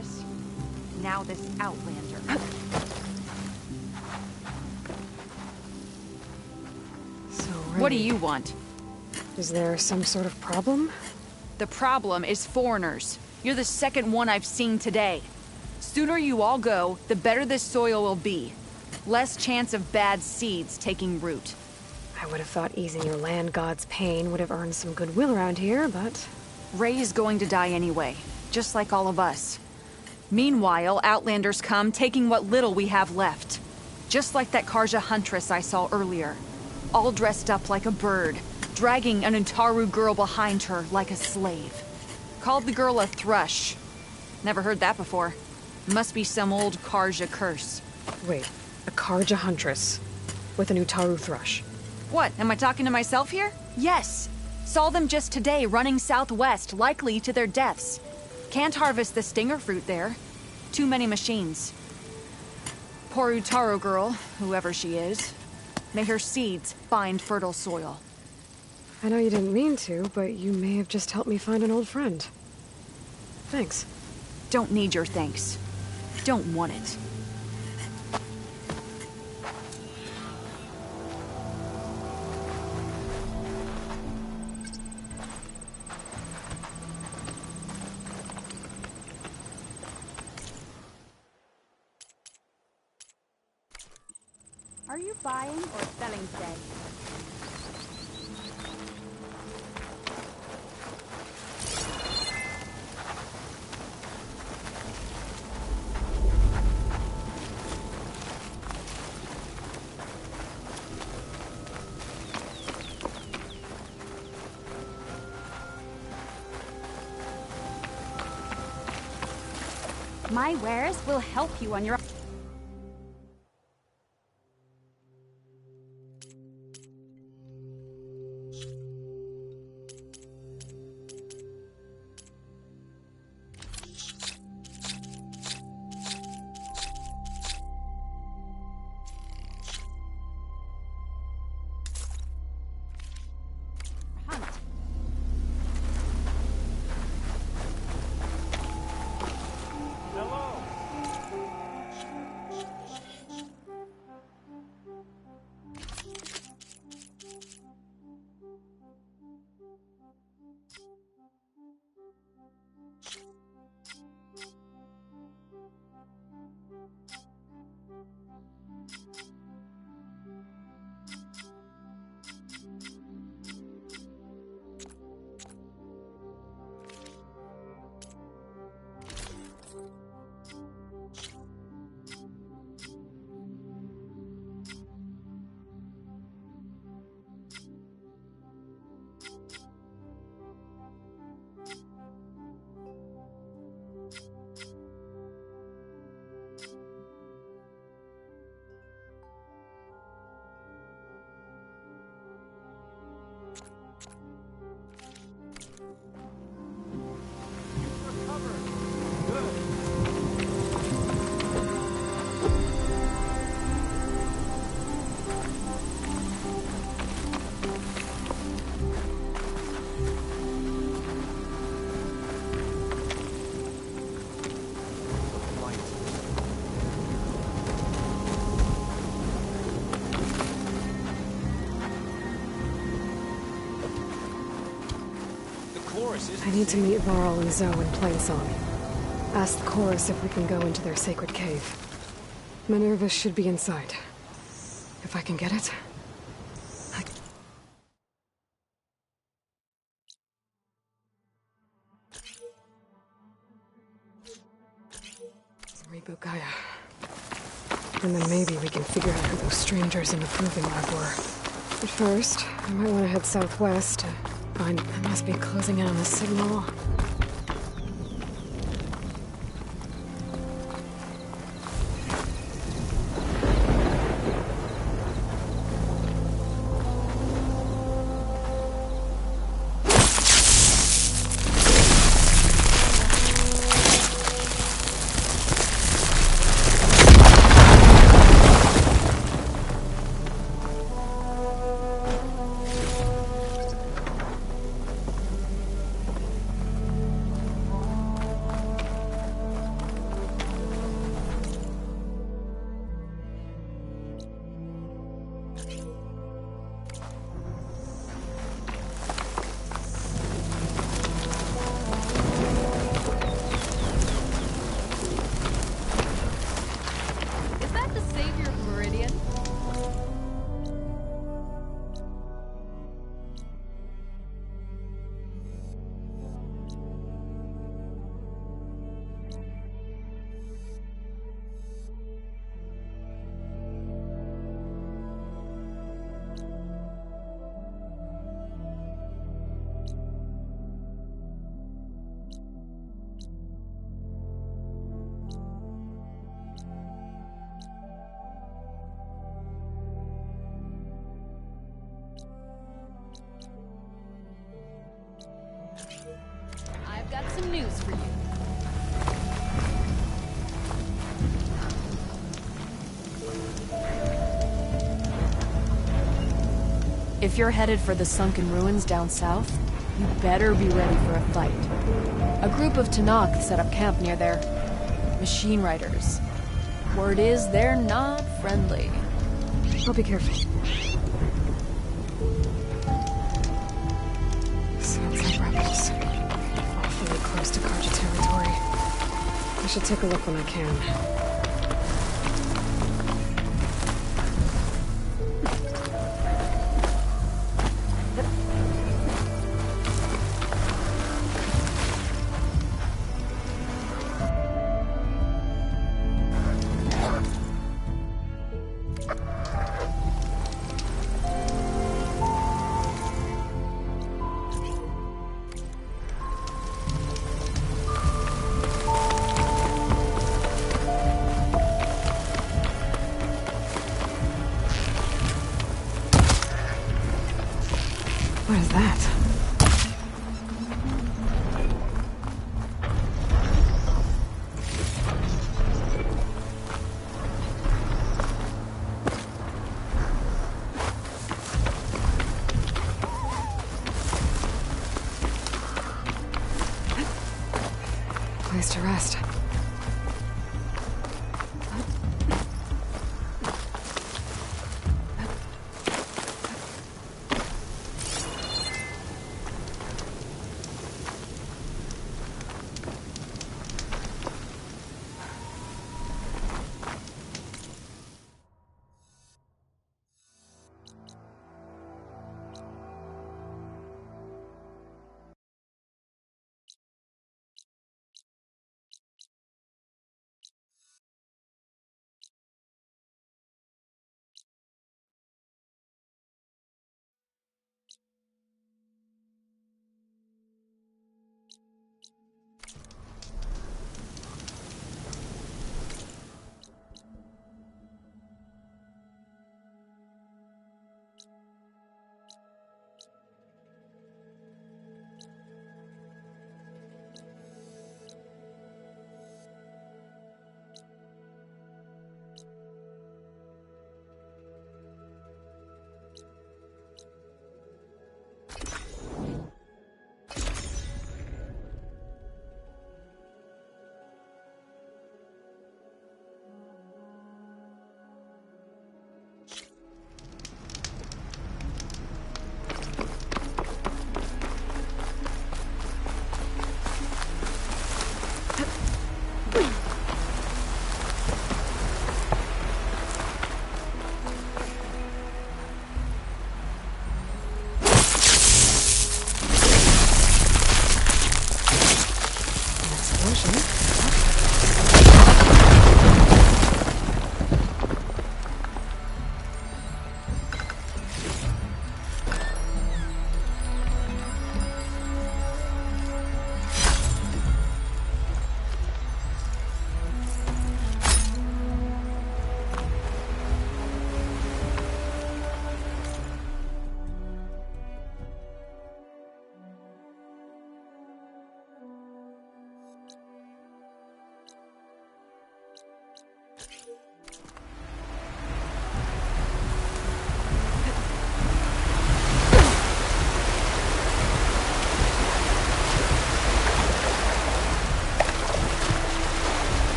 huntress. Now this outlander. So, What do you want? Is there some sort of problem? The problem is foreigners. You're the second one I've seen today. Sooner you all go, the better this soil will be. Less chance of bad seeds taking root. I would have thought easing your land god's pain would have earned some goodwill around here, but... Ray is going to die anyway, just like all of us. Meanwhile, outlanders come, taking what little we have left. Just like that Karja huntress I saw earlier. All dressed up like a bird, dragging an Utaru girl behind her like a slave. Called the girl a thrush. Never heard that before. Must be some old Karja curse. Wait, a Karja huntress with an Utaru thrush. What, am I talking to myself here? Yes. Saw them just today running southwest, likely to their deaths. Can't harvest the stinger fruit there. Too many machines. Poor Utaru girl, whoever she is. May her seeds find fertile soil. I know you didn't mean to, but you may have just helped me find an old friend. Thanks. Don't need your thanks. Don't want it. Are you buying or selling today? My wares will help you on your... I need to meet Varl and Zoe in Plainsong. Ask the chorus if we can go into their sacred cave. Minerve should be inside. If I can get it. Reboot Gaia. And then maybe we can figure out who those strangers in the proving lab were. But first, I might want to head southwest. I must be closing in on the signal. just for you. If you're headed for the sunken ruins down south, you better be ready for a fight. A group of Tanakh set up camp near there. Machine riders. Word is they're not friendly. I'll be careful. Sounds like rebels. Awfully close to Karja territory. I should take a look when I can. What is that? Place to rest.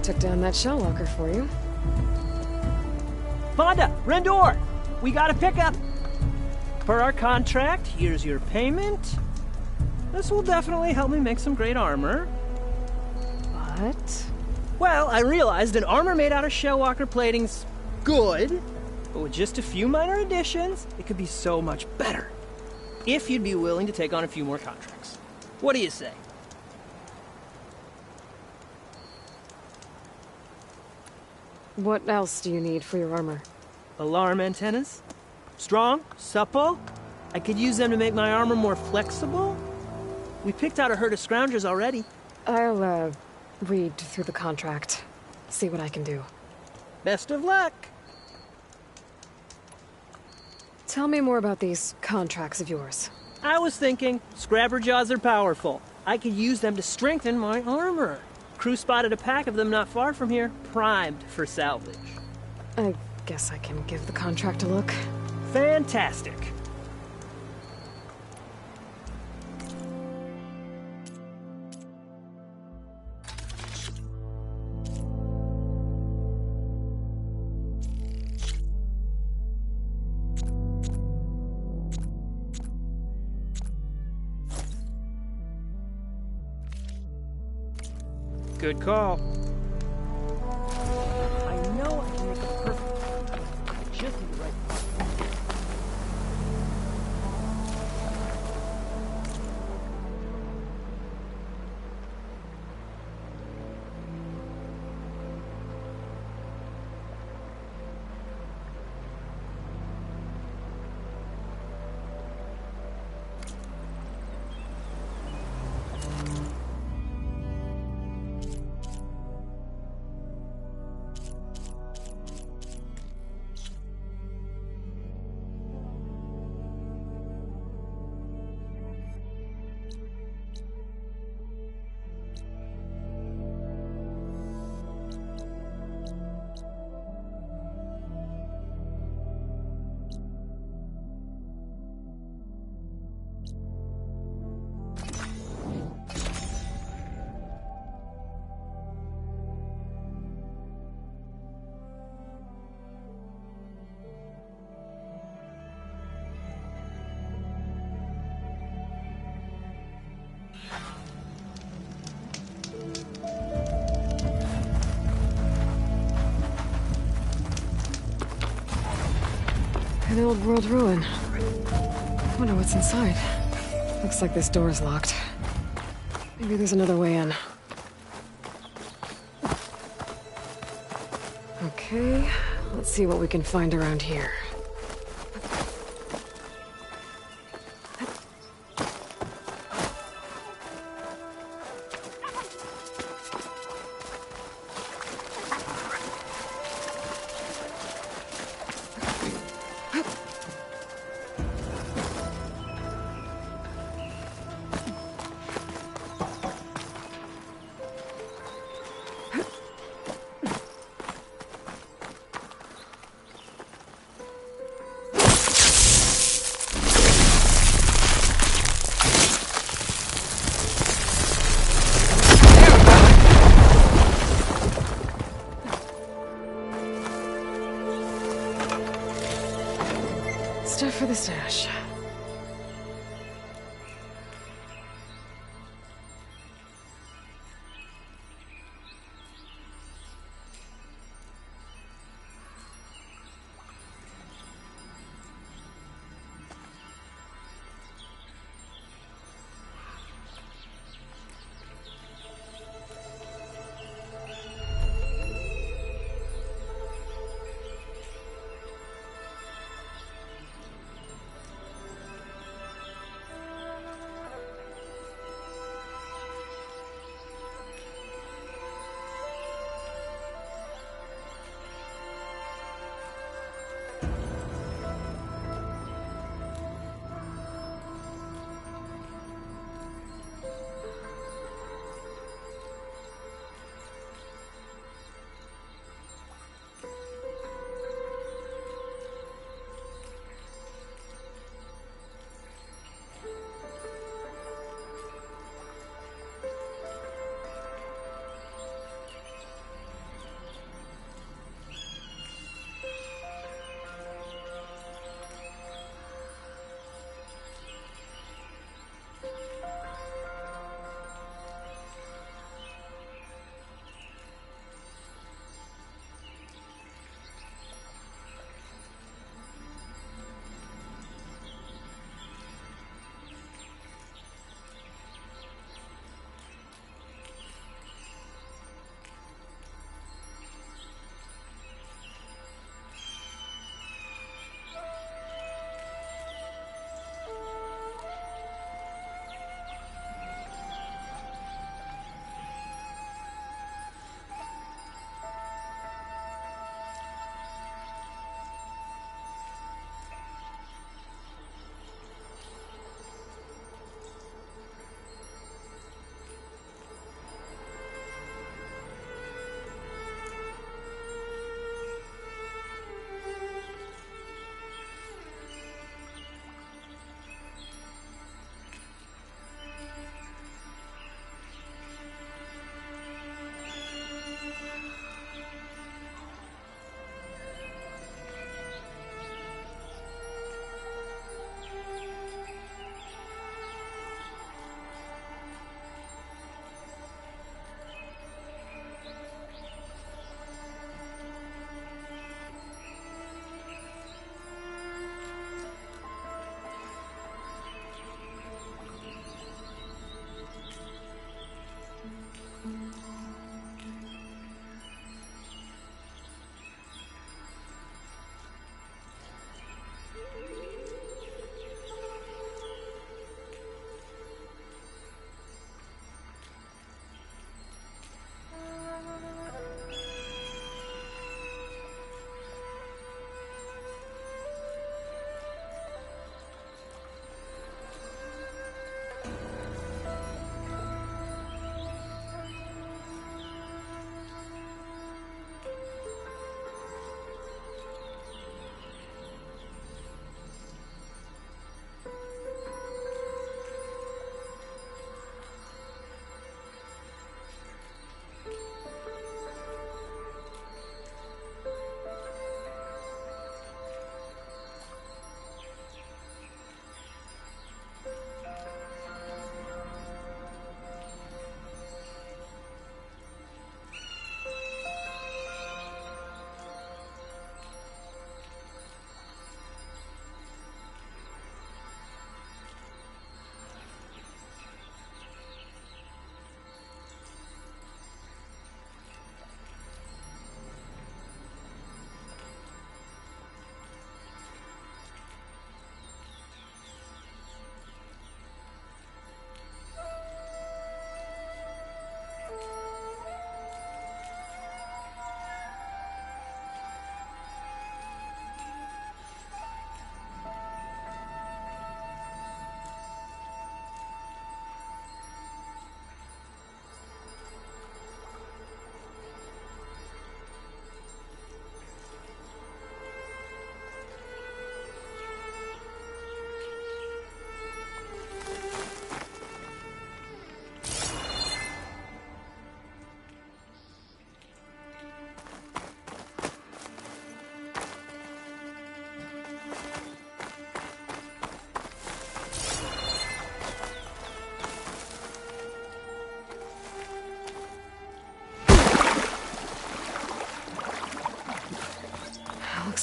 Took down that shell walker for you. Fonda! Rendor! We got a pickup! Per our contract, here's your payment. This will definitely help me make some great armor. What? Well, I realized an armor made out of shell walker plating's good, but with just a few minor additions, it could be so much better. If you'd be willing to take on a few more contracts. What do you say? What else do you need for your armor? Alarm antennas? Strong, supple. I could use them to make my armor more flexible. We picked out a herd of scroungers already. I'll, read through the contract. See what I can do. Best of luck. Tell me more about these contracts of yours. I was thinking, scrabber jaws are powerful. I could use them to strengthen my armor. Crew spotted a pack of them not far from here, primed for salvage. I guess I can give the contract a look. Fantastic. Good call. I know I can make a perfect. Just need the right part. An old world ruin. Wonder what's inside. Looks like this door's locked. Maybe there's another way in. Okay, let's see what we can find around here. Stuff for the stash.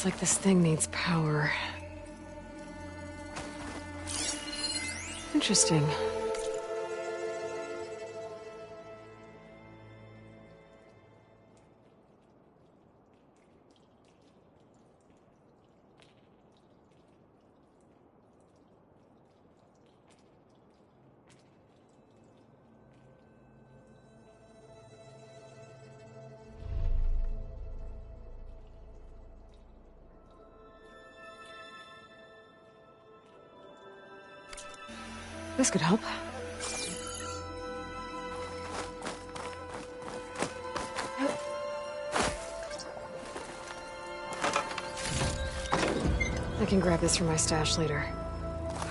like this thing needs power. Interesting. This could help. I can grab this from my stash later.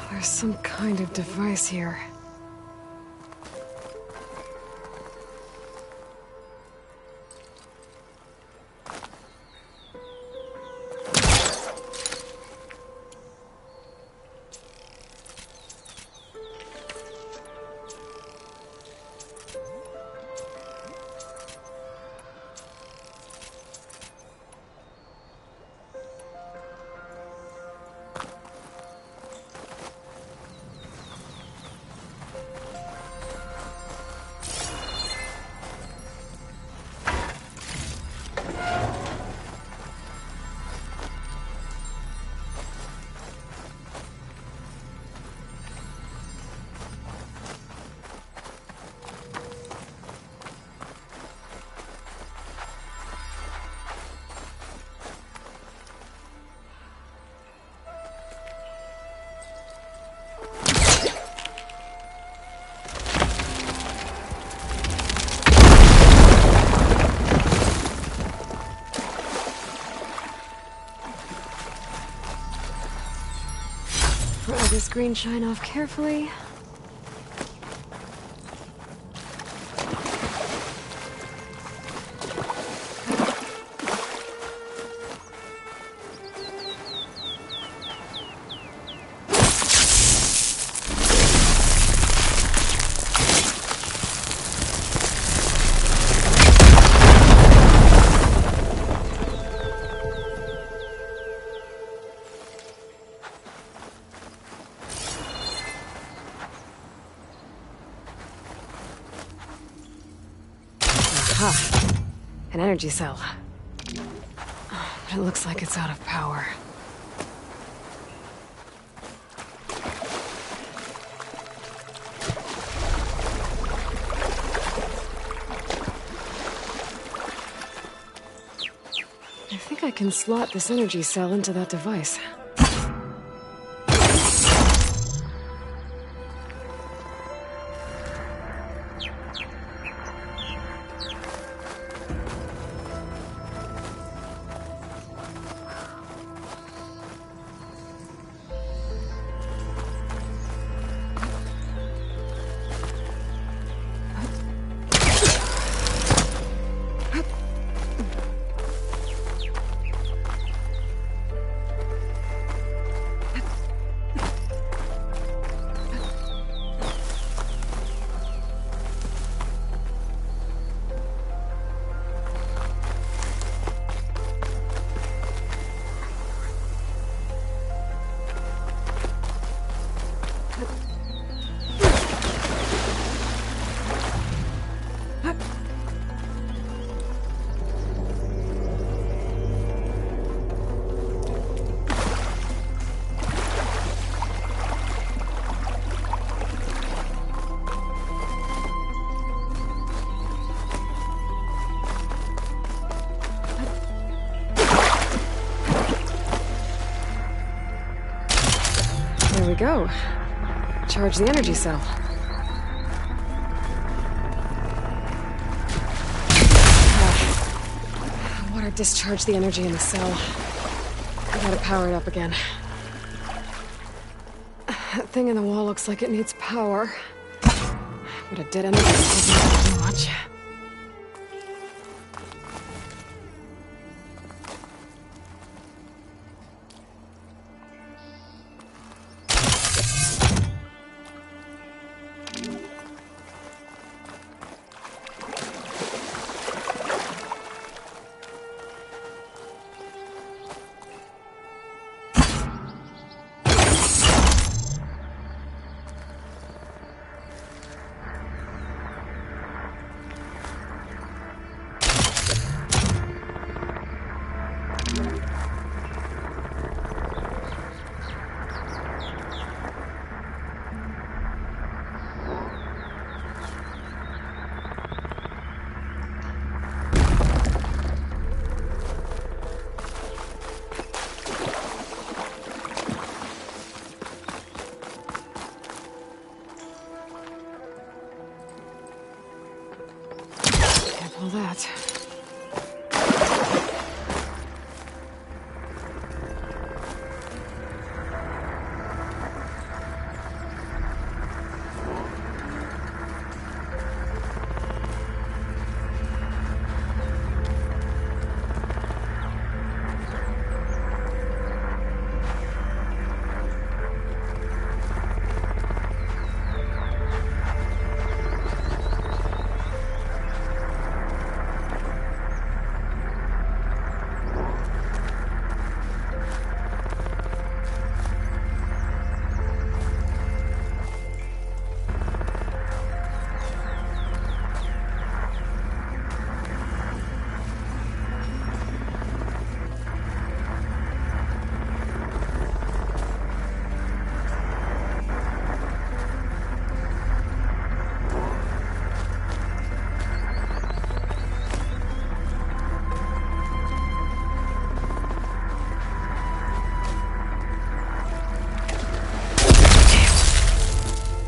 There's some kind of device here. Rub this green shine off carefully. Aha! An energy cell. But it looks like it's out of power. I think I can slot this energy cell into that device. There we go. Charge the energy cell. Water discharged the energy in the cell. I gotta power it up again. That thing in the wall looks like it needs power. But a dead energy cell doesn't do much. all that.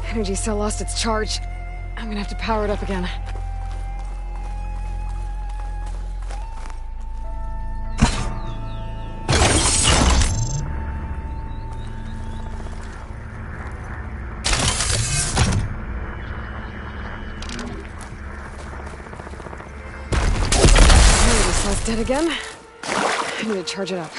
Energy cell lost its charge. I'm gonna have to power it up again. Energy cell's dead again. I need to charge it up.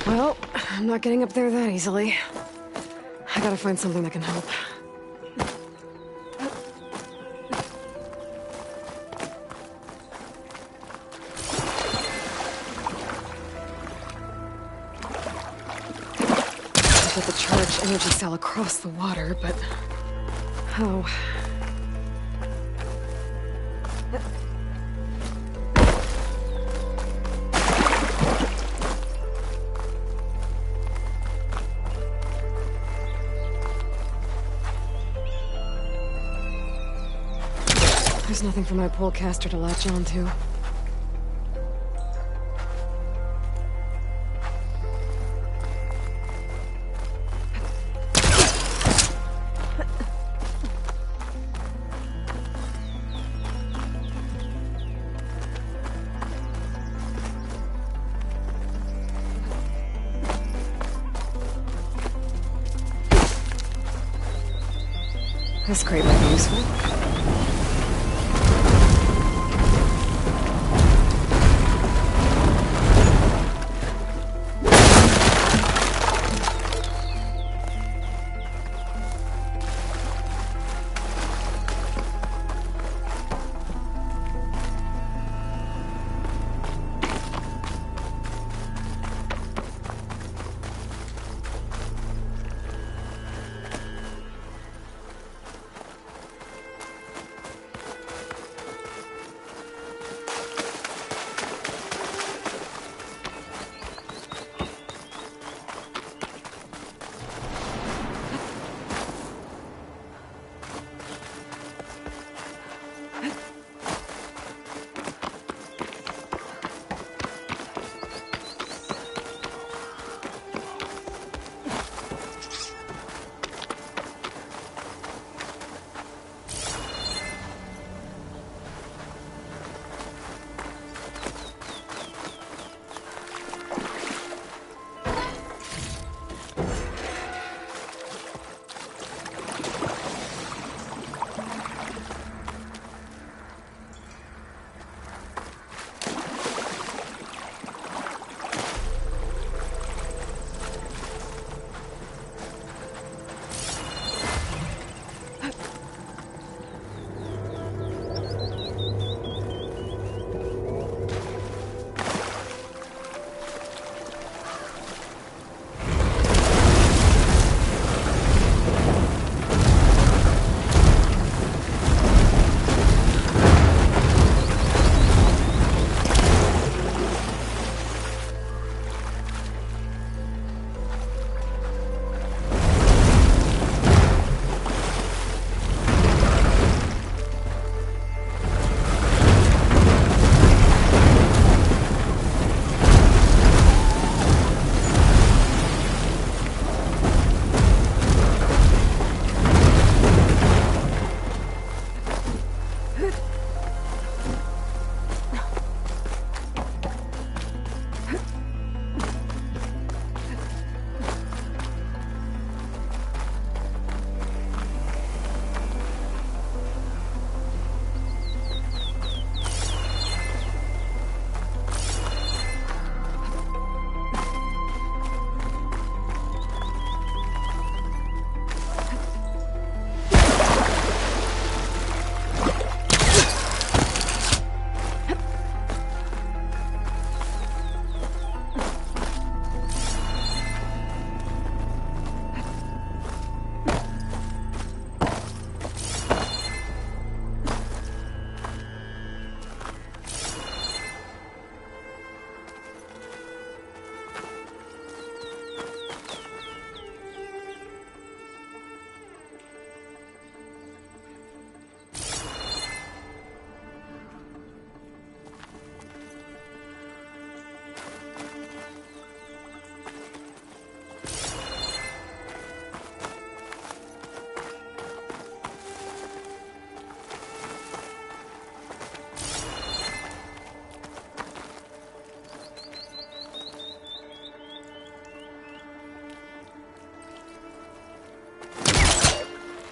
Well, I'm not getting up there that easily. I gotta find something that can help. I get the charged energy cell across the water, but how? There's nothing for my polecaster to latch onto. This crate might be useful.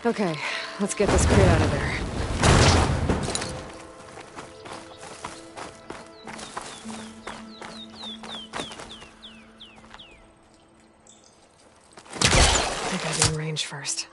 Okay, let's get this crate out of there. I gotta be in range first.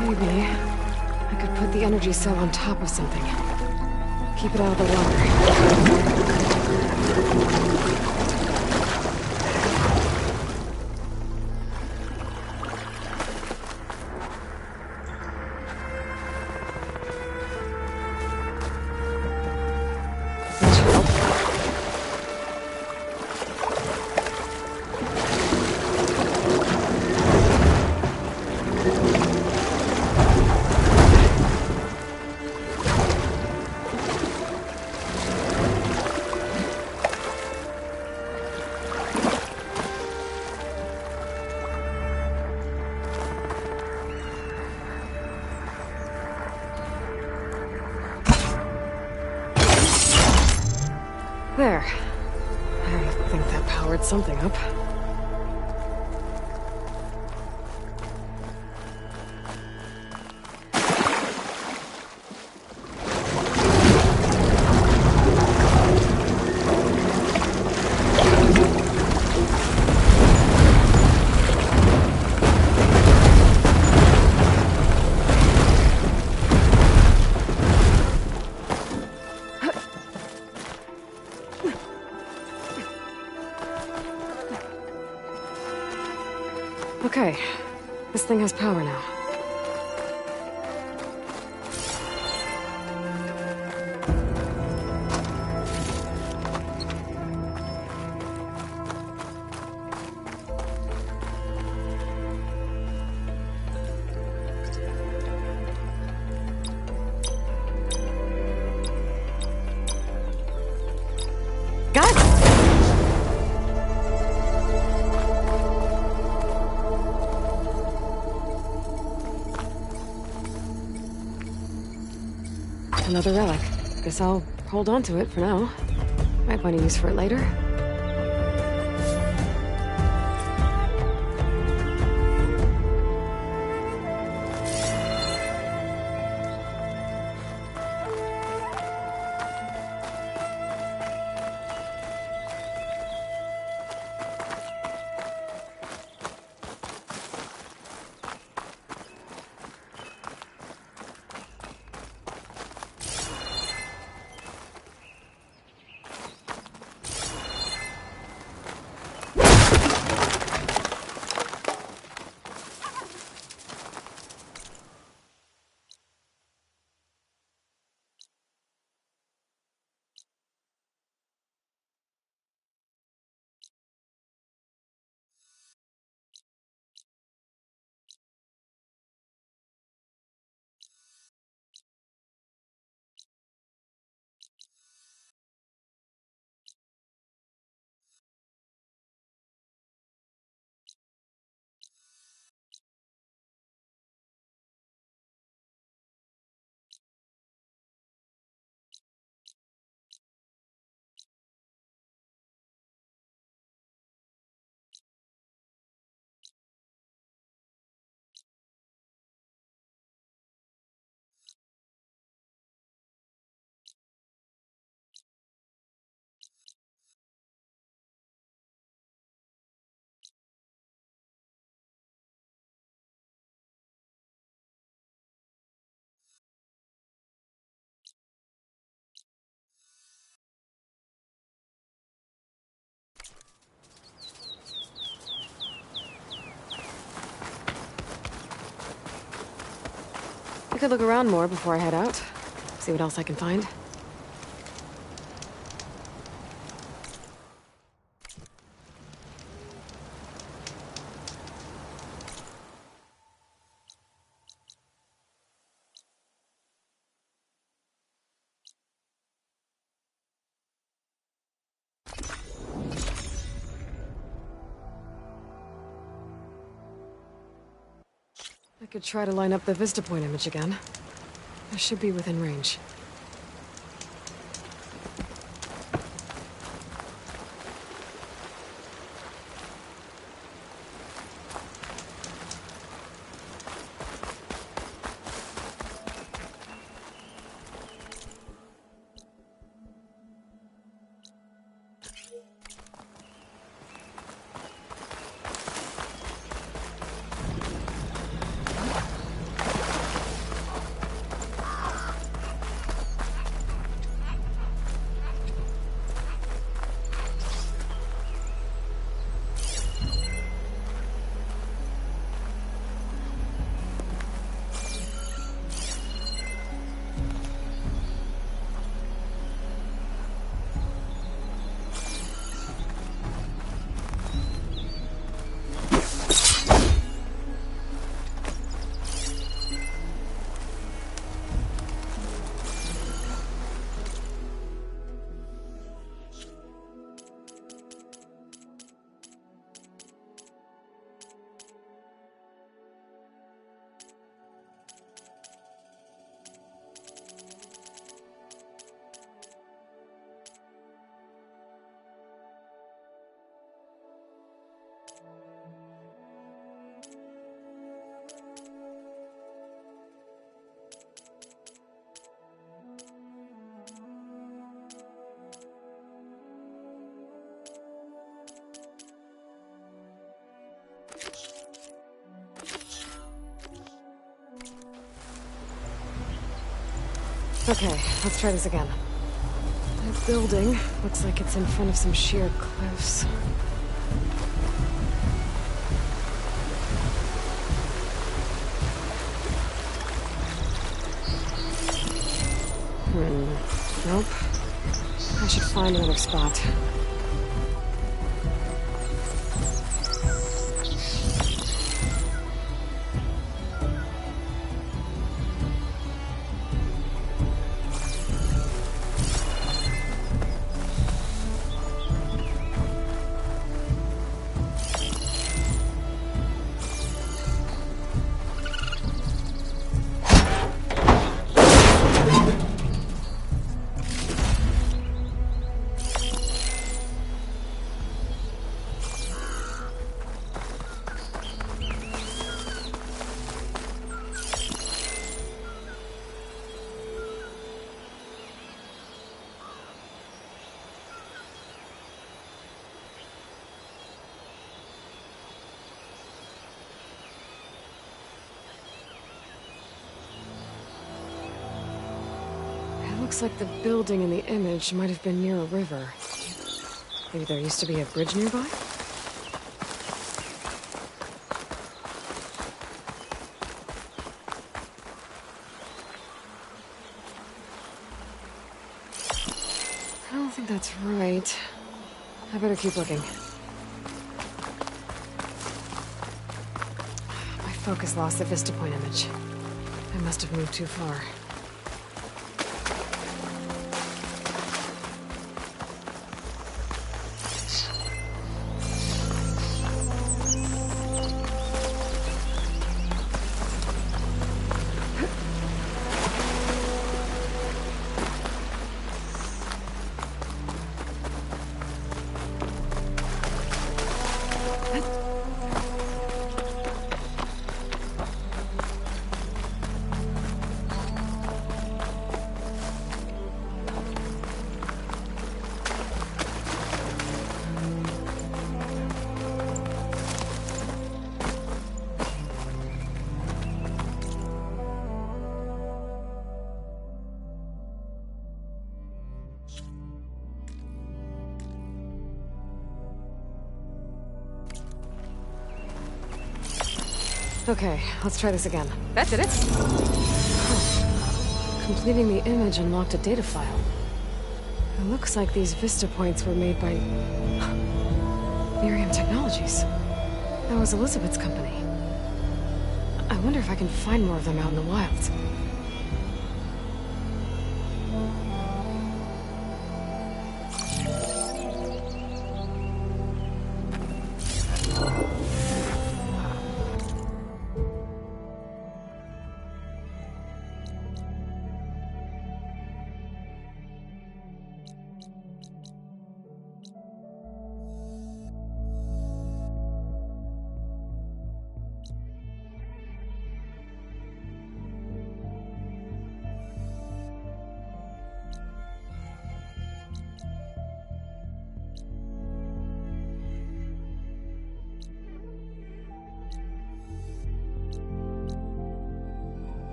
Maybe I could put the energy cell on top of something. Keep it out of the water. There. I think that powered something up. Okay, this thing has power now. Got it! Another relic. Guess I'll hold on to it for now. Might find a use for it later. could look around more before I head out. See what else I can find. I could try to line up the Vista Point image again. I should be within range. Okay, let's try this again. That building looks like it's in front of some sheer cliffs. Nope. I should find another spot. Looks like the building in the image might have been near a river. Maybe there used to be a bridge nearby? I don't think that's right. I better keep looking. My focus lost the Vista Point image. I must have moved too far. Okay, let's try this again. That did it. completing the image unlocked a data file. It looks like these vista points were made by... Miriam Technologies. That was Elizabeth's company. I wonder if I can find more of them out in the wild.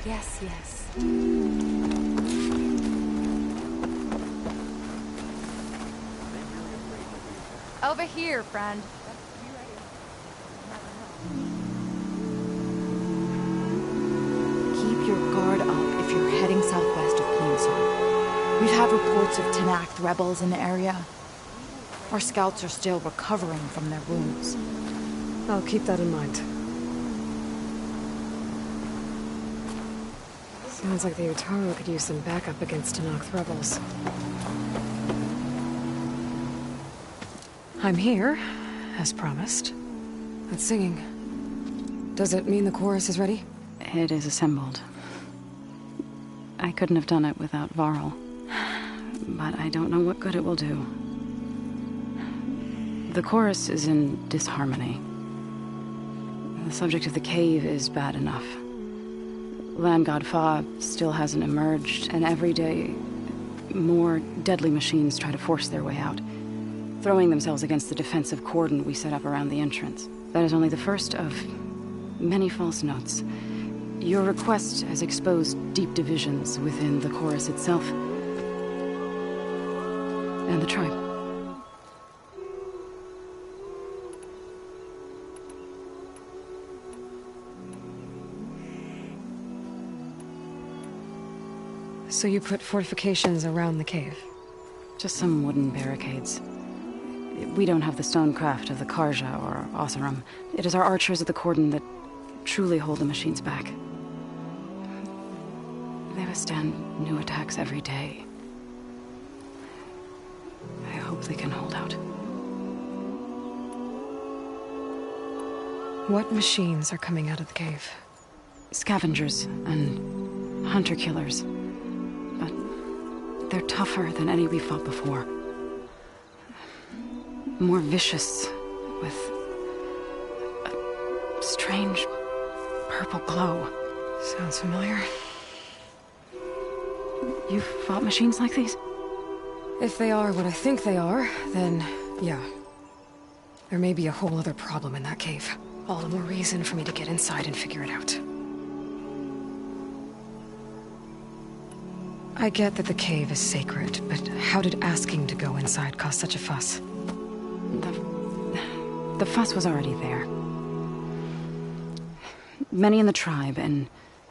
Yes, yes. Over here, friend. Keep your guard up if you're heading southwest of Queensland. We've had reports of Tenakth rebels in the area. Our scouts are still recovering from their wounds. I'll keep that in mind. Sounds like the Utaro could use some backup against Tenakth rebels. I'm here, as promised. That's singing. Does it mean the chorus is ready? It is assembled. I couldn't have done it without Varl. But I don't know what good it will do. The chorus is in disharmony. The subject of the cave is bad enough. Land God Fa still hasn't emerged, and every day, more deadly machines try to force their way out, throwing themselves against the defensive cordon we set up around the entrance. That is only the first of many false notes. Your request has exposed deep divisions within the chorus itself and the tribe. So you put fortifications around the cave? Just some wooden barricades. We don't have the stonecraft of the Karja or Oseram. It is our archers of the cordon that truly hold the machines back. They withstand new attacks every day. I hope they can hold out. What machines are coming out of the cave? Scavengers and hunter-killers. But they're tougher than any we fought before. More vicious, with a strange purple glow. Sounds familiar. You've fought machines like these? If they are what I think they are, then yeah. There may be a whole other problem in that cave. All the more reason for me to get inside and figure it out. I get that the cave is sacred, but how did asking to go inside cause such a fuss? The fuss was already there. Many in the tribe, and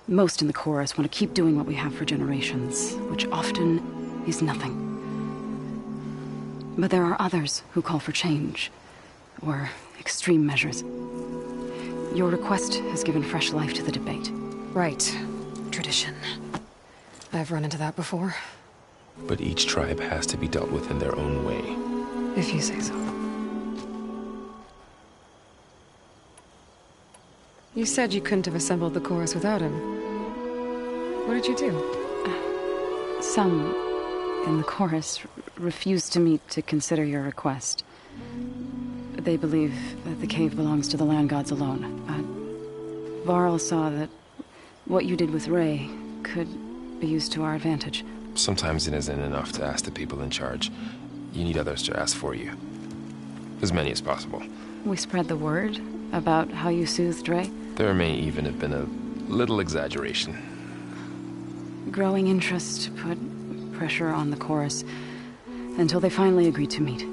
most in the chorus, want to keep doing what we have for generations, which often is nothing. But there are others who call for change, or extreme measures. Your request has given fresh life to the debate. Right. Tradition. I've run into that before. But each tribe has to be dealt with in their own way. If you say so. You said you couldn't have assembled the chorus without him. What did you do? Some in the chorus refused to meet to consider your request. They believe that the cave belongs to the land gods alone. Varl saw that what you did with Ray could be used to our advantage. Sometimes it isn't enough to ask the people in charge. You need others to ask for you. As many as possible. We spread the word about how you soothed Ray. There may even have been a little exaggeration. growing interest put pressure on the chorus until they finally agreed to meet.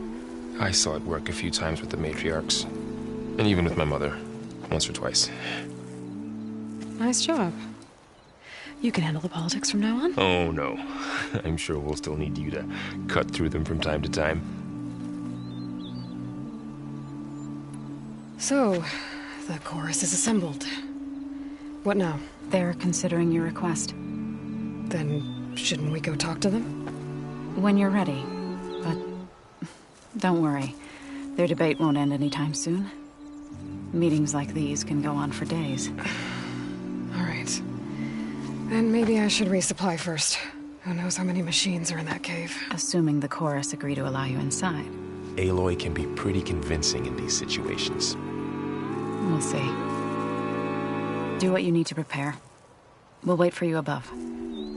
I saw it work a few times with the matriarchs. And even with my mother. Once or twice. Nice job. You can handle the politics from now on? Oh, no. I'm sure we'll still need you to cut through them from time to time. So, the chorus is assembled. What now? They're considering your request. Then, shouldn't we go talk to them? When you're ready. But don't worry. Their debate won't end anytime soon. Meetings like these can go on for days. All right. Then maybe I should resupply first. Who knows how many machines are in that cave? Assuming the chorus agree to allow you inside. Aloy can be pretty convincing in these situations. We'll see. Do what you need to prepare. We'll wait for you above,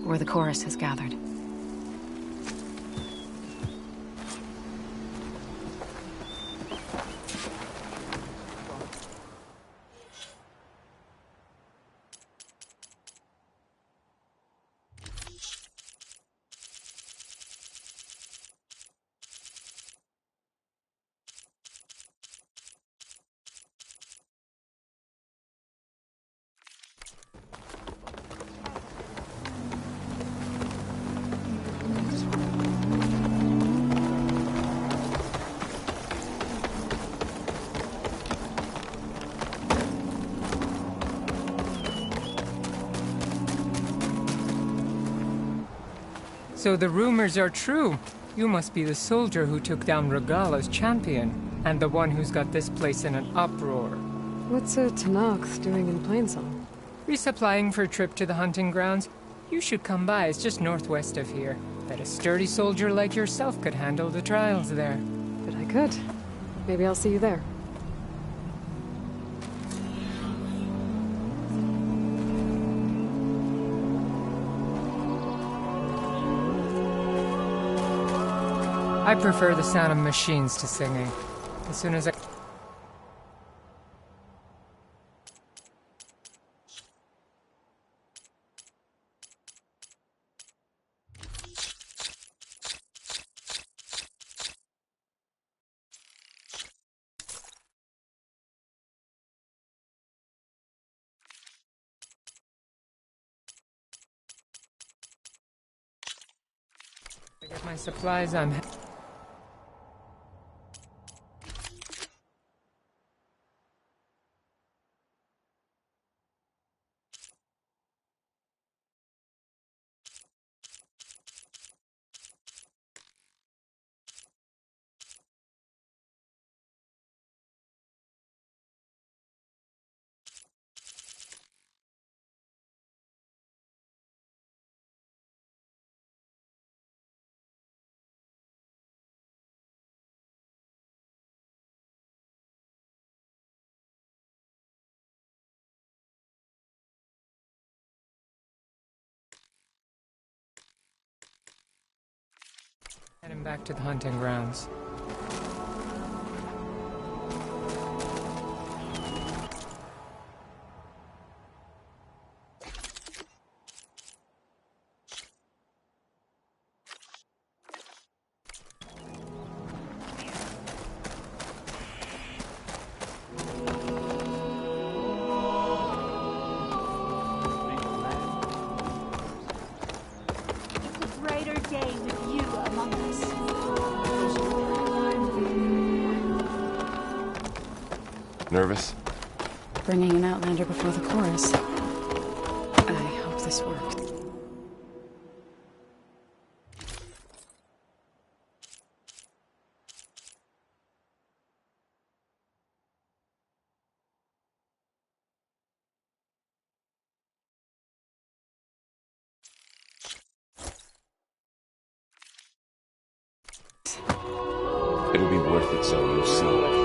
where the chorus has gathered. So the rumors are true. You must be the soldier who took down Regala's champion, and the one who's got this place in an uproar. What's a Tanakh doing in Plainsong? Resupplying for a trip to the hunting grounds? You should come by, it's just northwest of here. Bet a sturdy soldier like yourself could handle the trials there. But I could. Maybe I'll see you there. I prefer the sound of machines to singing. As soon as I... get my supplies, I'm... heading back to the hunting grounds. It's a brighter day with you among us. Nervous? Bringing an Outlander before the chorus. I hope this works. It'll be worth it, so you'll see.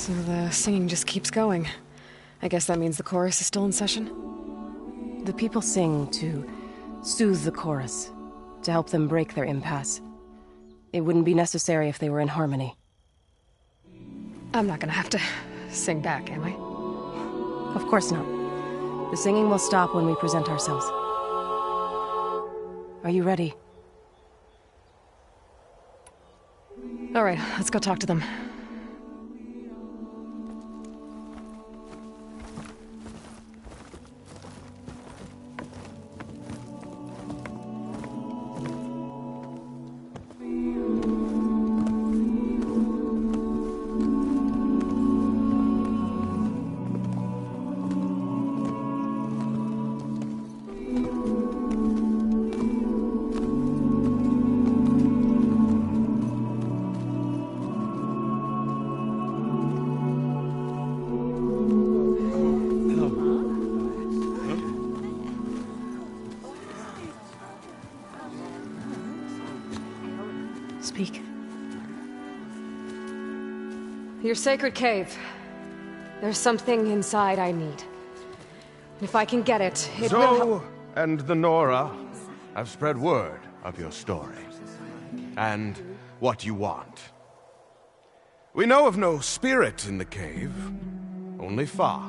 So the singing just keeps going. I guess that means the chorus is still in session? The people sing to soothe the chorus, to help them break their impasse. It wouldn't be necessary if they were in harmony. I'm not gonna have to sing back, am I? Of course not. The singing will stop when we present ourselves. Are you ready? All right, let's go talk to them. Speak. Your sacred cave. There's something inside I need. If I can get it, it will help. Zoe and the Nora have spread word of your story. And what you want. We know of no spirit in the cave. Only Fa,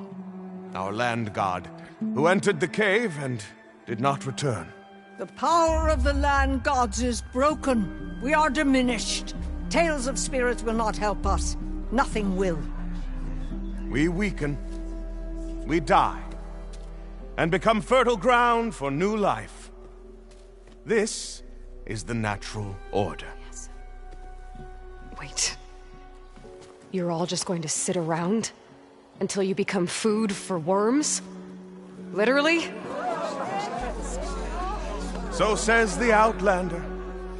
our land god, who entered the cave and did not return. The power of the land gods is broken. We are diminished. Tales of spirits will not help us. Nothing will. We weaken. We die. And become fertile ground for new life. This is the natural order. Yes. Wait. You're all just going to sit around until you become food for worms? Literally? So says the Outlander,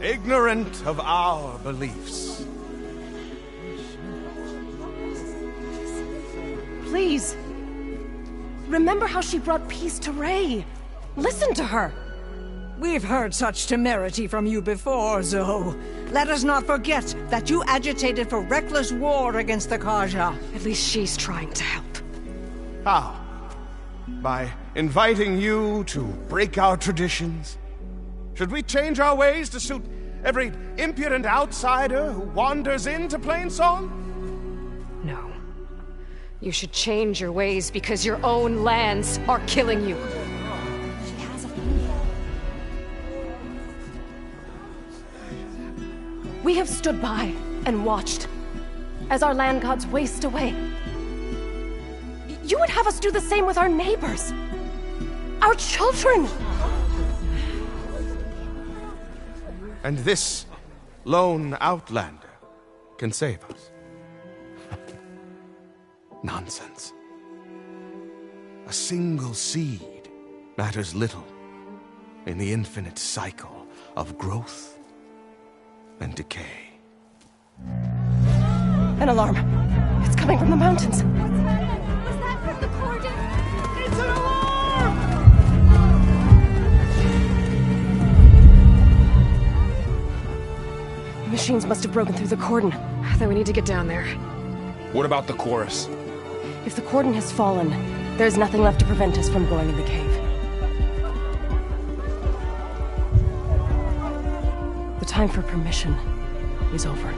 ignorant of our beliefs. Please. Remember how she brought peace to Ray. Listen to her. We've heard such temerity from you before, Zoe. Let us not forget that you agitated for reckless war against the Kaja. At least she's trying to help. How? By inviting you to break our traditions? Should we change our ways to suit every impudent outsider who wanders into Plainsong? No. You should change your ways because your own lands are killing you. We have stood by and watched as our land gods waste away. You would have us do the same with our neighbors, our children. And this lone outlander can save us. Nonsense. A single seed matters little in the infinite cycle of growth and decay. An alarm. It's coming from the mountains. Was that from the cordon? It's an alarm! The machines must have broken through the cordon. Then we need to get down there. What about the chorus? If the cordon has fallen, there's nothing left to prevent us from going in the cave. The time for permission is over.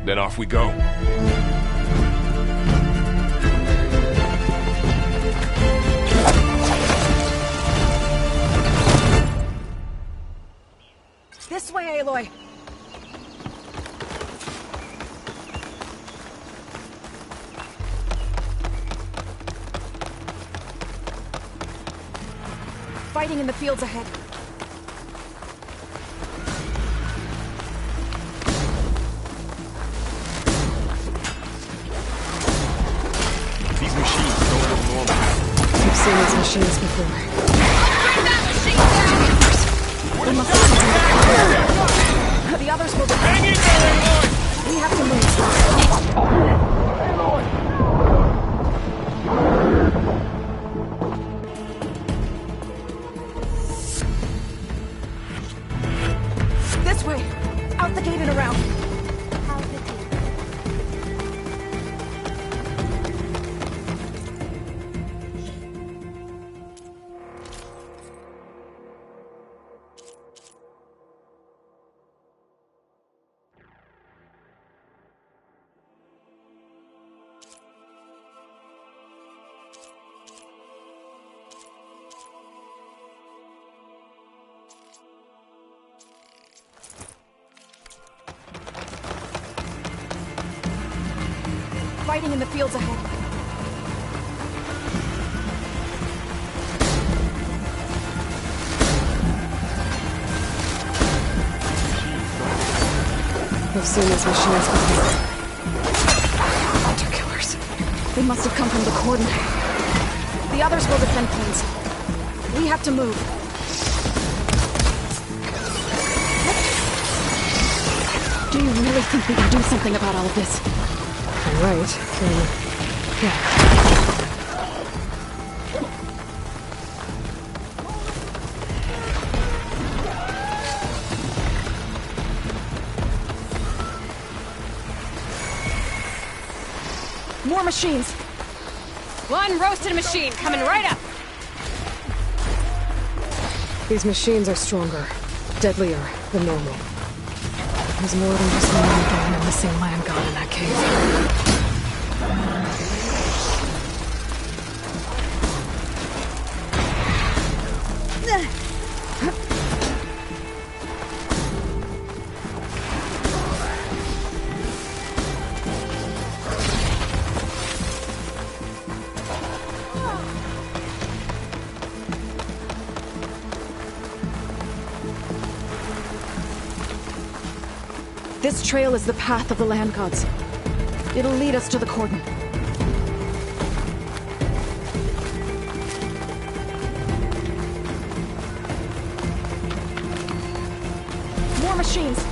Then off we go. This way, Aloy! Fighting in the fields ahead. These machines don't look normal. I've seen these machines before. Bring that machine down! We must have something. The others will be... Hang in there, Aloy! We have to move. This way! Out the gate and around. Out the gate. fighting in the fields ahead. I've seen these machines before. Hunter killers. They must have come from the cordon. The others will defend planes. We have to move. Do you really think we can do something about all of this? All right, then... yeah. More machines! One roasted machine coming right up! These machines are stronger, deadlier than normal. There's more than just one man and a missing land god in that cave. This trail is the path of the land gods. It'll lead us to the cordon. More machines!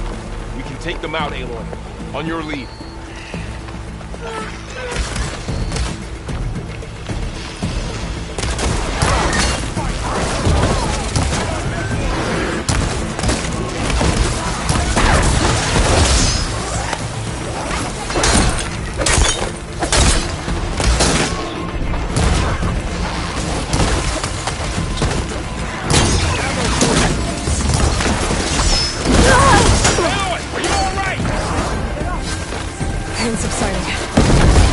We can take them out, Aloy. On your lead. Pain subsiding.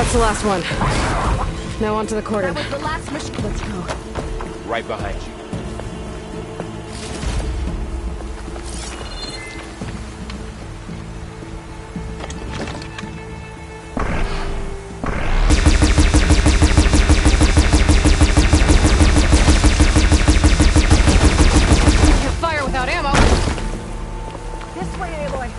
That's the last one. Now onto the cordon. That was the last machine. Let's go. Right behind you. Can't fire without ammo. This way, Aloy.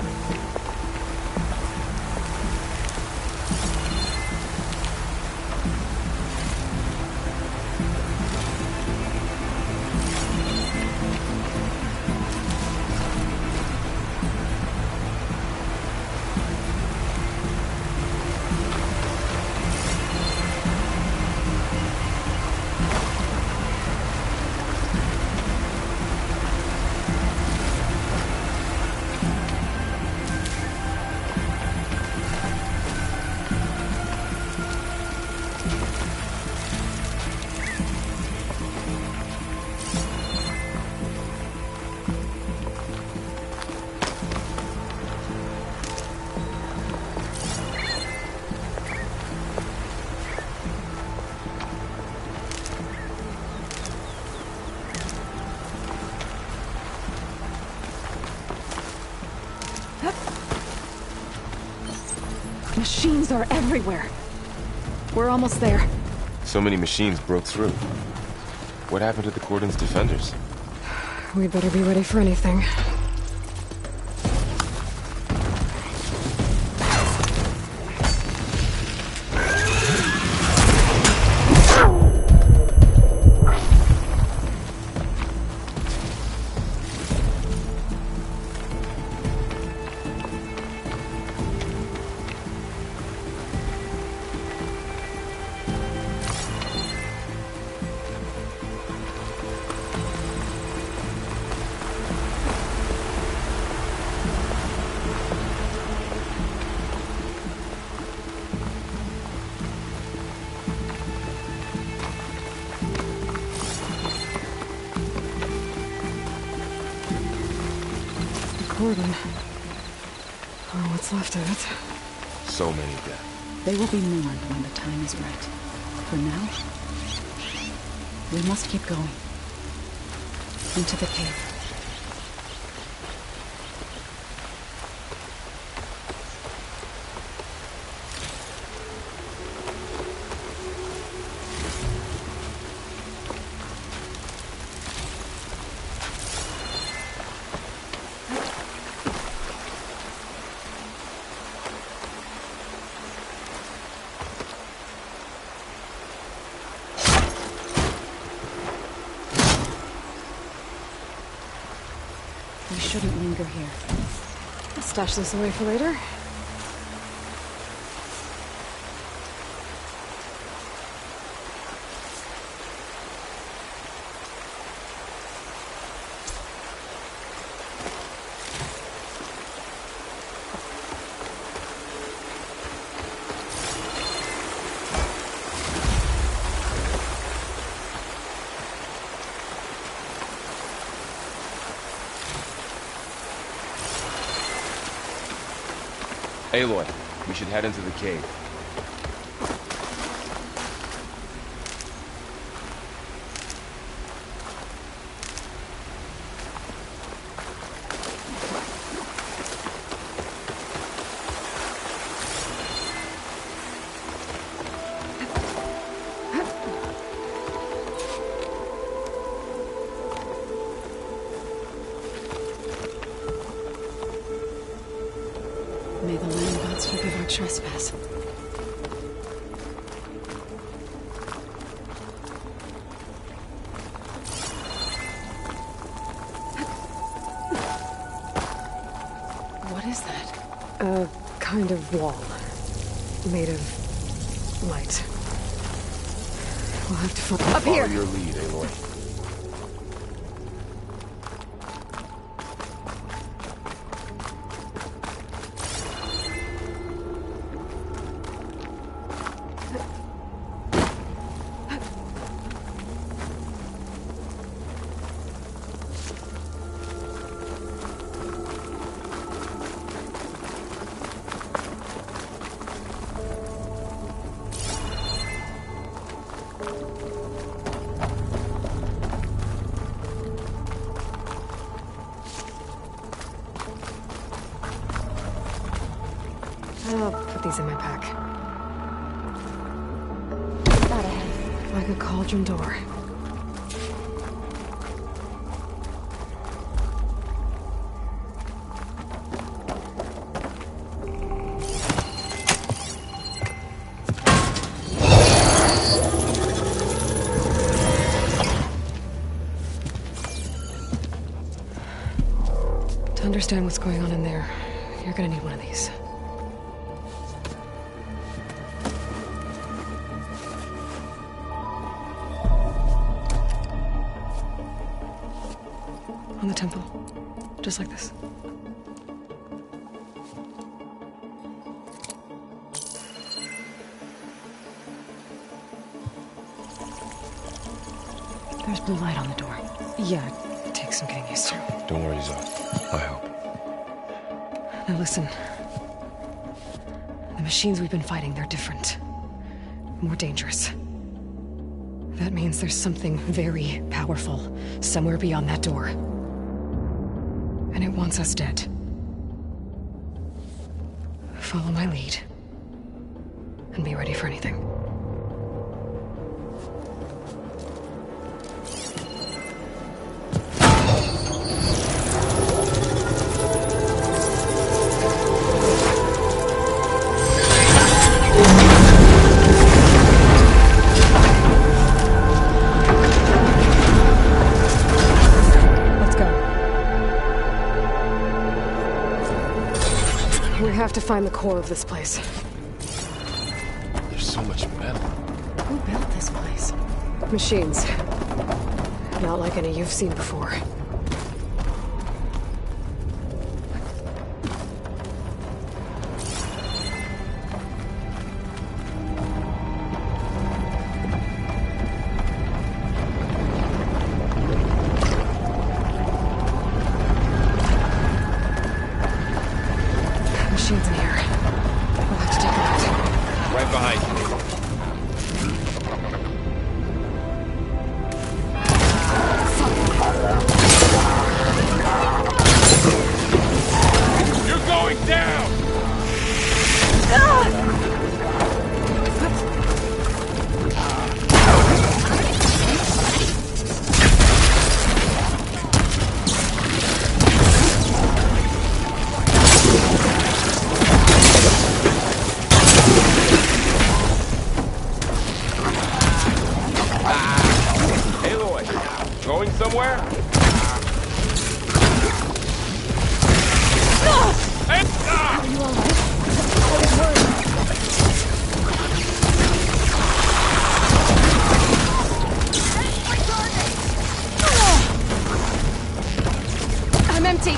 Machines are everywhere. We're almost there. So many machines broke through. What happened to the cordon's defenders? We'd better be ready for anything. Cordon. Oh, what's left of it? So many dead. They will be mourned when the time is right. For now, we must keep going. Into the cave. We shouldn't linger here. I'll stash this away for later. Aloy, we should head into the cave. May the land gods forgive our trespass. What is that? A kind of wall. Made of light. We'll have to find... Up here! Follow your lead, Aloy. I'll put these in my pack. Not ahead. Like a cauldron door. To understand what's going on in there, you're gonna need one of these. On the temple. Just like this. There's blue light on the door. Yeah, it takes some getting used to. Don't worry, Zoe. I'll help. Now listen. The machines we've been fighting, they're different. More dangerous. That means there's something very powerful somewhere beyond that door. And it wants us dead. Follow my lead. And be ready for anything. We have to find the core of this place. There's so much metal. Who built this place? Machines. Not like any you've seen before. Machines in here. We'll have to take them out. Right behind you. You're going down! Going somewhere? Hey, Are you all right? I was worried. I'm empty.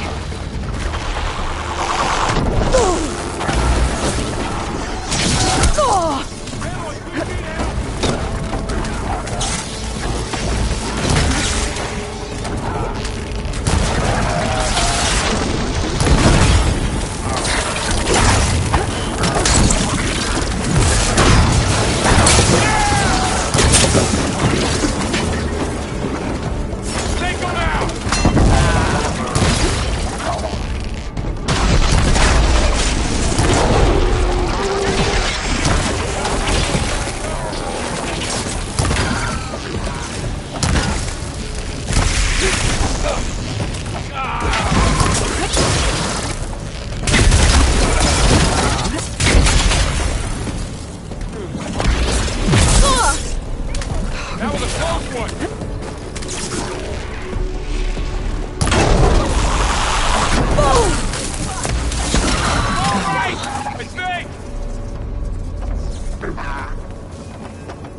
that was a close one!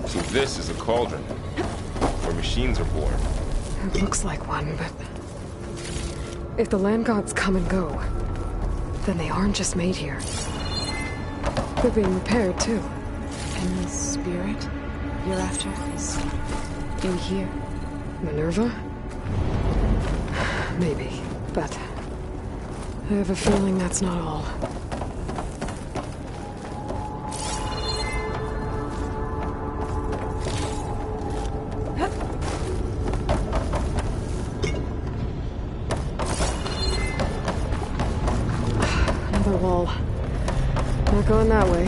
So this is a cauldron, where machines are born. It looks like one, but... if the land gods come and go, then they aren't just made here. They're being repaired, too. And the spirit you're after is in here? Minerva? Maybe, but... I have a feeling that's not all. going that way.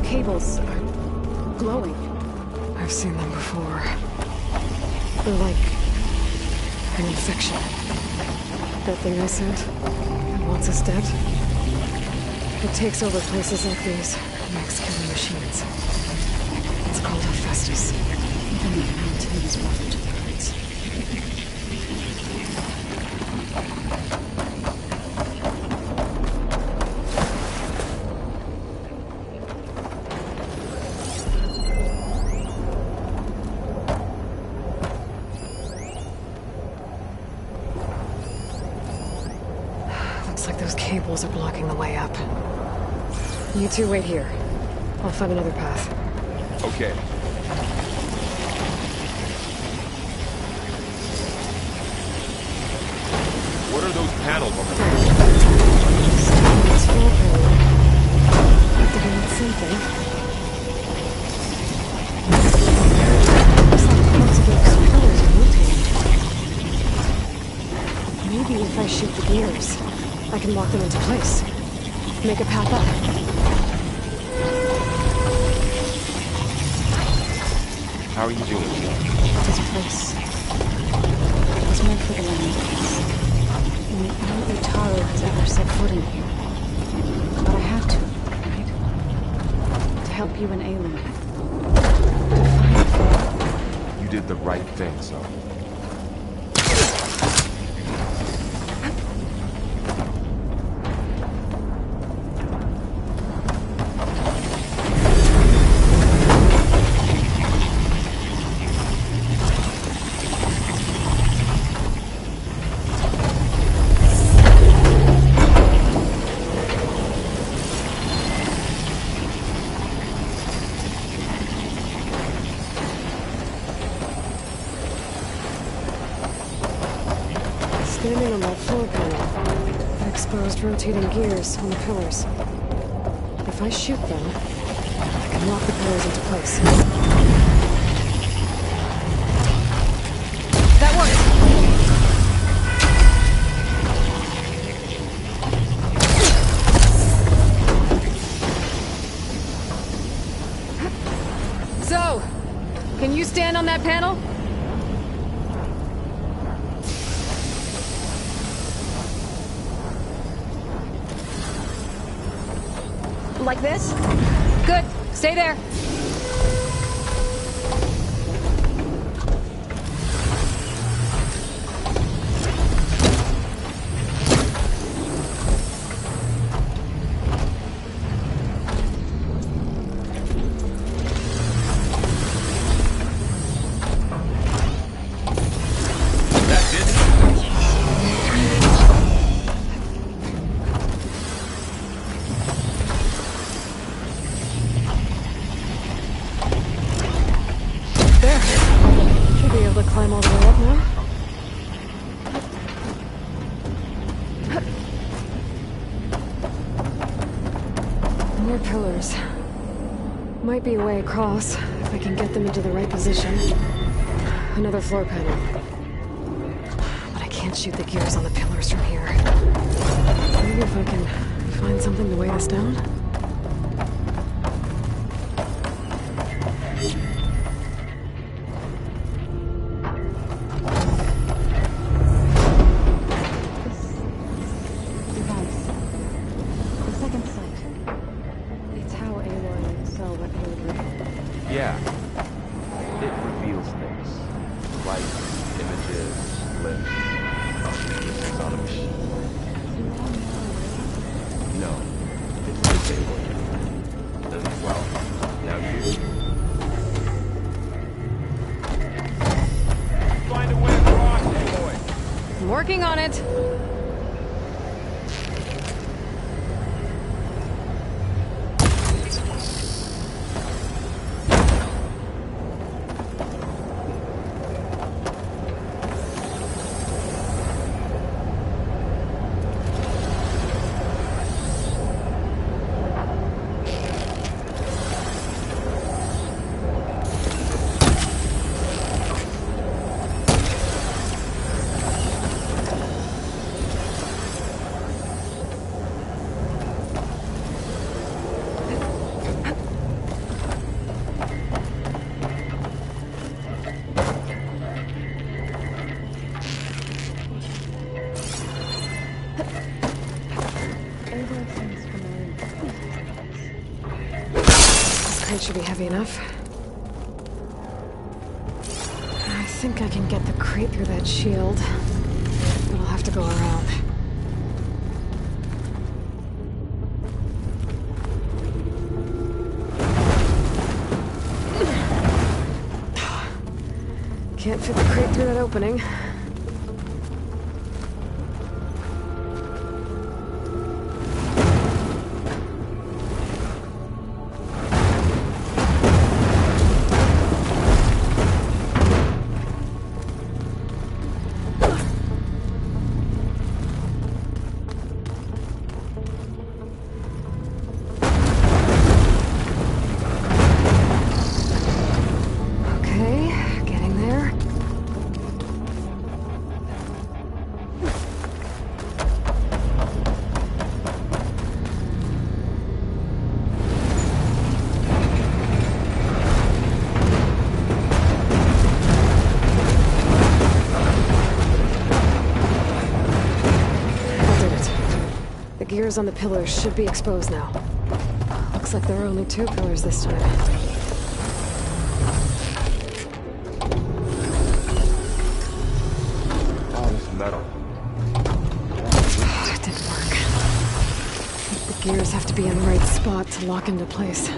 Cables are glowing. I've seen them before. They're like an infection. That thing I sent, it wants us dead. It takes over places like these, makes killing machines. It's called Hephaestus. Even the mountain is water to the birds. Cables are blocking the way up. You two wait here. I'll find another path. Okay. What are those panels on the roof? It's full panel. Activated something. Looks like parts of those pillars are rotating. Maybe if I shoot the gears, I can lock them into place. Make a path up. How are you doing? This place was meant for the land. And no Utaro has ever set foot in here. But I had to, right? To help you and Aelin. You did the right thing, so. Standing on that floor panel, that exposed rotating gears on the pillars. If I shoot them, I can lock the pillars into place. That worked! So, can you stand on that panel? Like this? Good. Stay there. More pillars. Might be a way across, if I can get them into the right position. Another floor panel. But I can't shoot the gears on the pillars from here. Maybe if I can find something to weigh this down? Yeah. It reveals things. Like images, lists. This is not a machine. No. It's disabled. Well, now you. Find a way across, boy. I'm working on it. Crate should be heavy enough. I think I can get the crate through that shield, but I'll have to go around. Can't fit the crate through that opening. Gears on the pillars should be exposed now. Looks like there are only 2 pillars this time. All this metal. It didn't work. The gears have to be in the right spot to lock into place.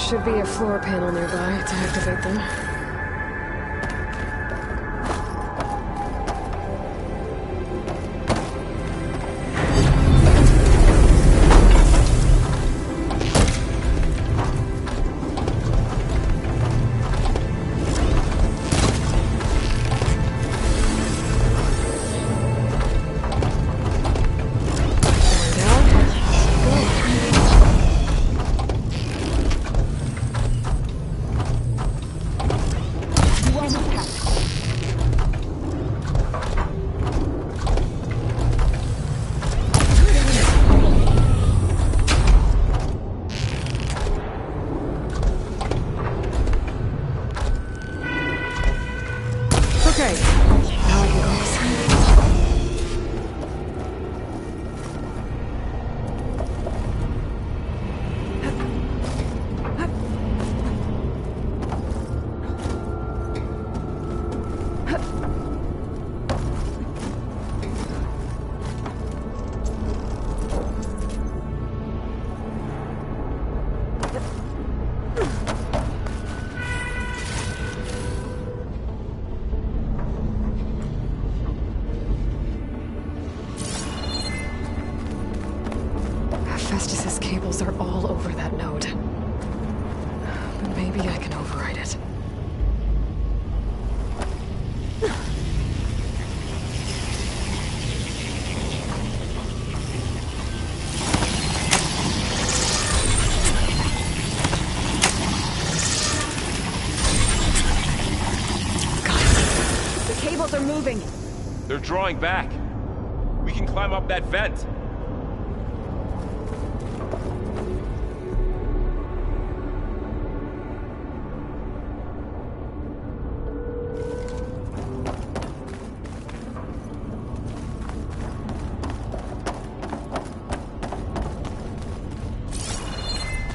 Should be a floor panel nearby to activate them. Cables are moving. They're drawing back. We can climb up that vent.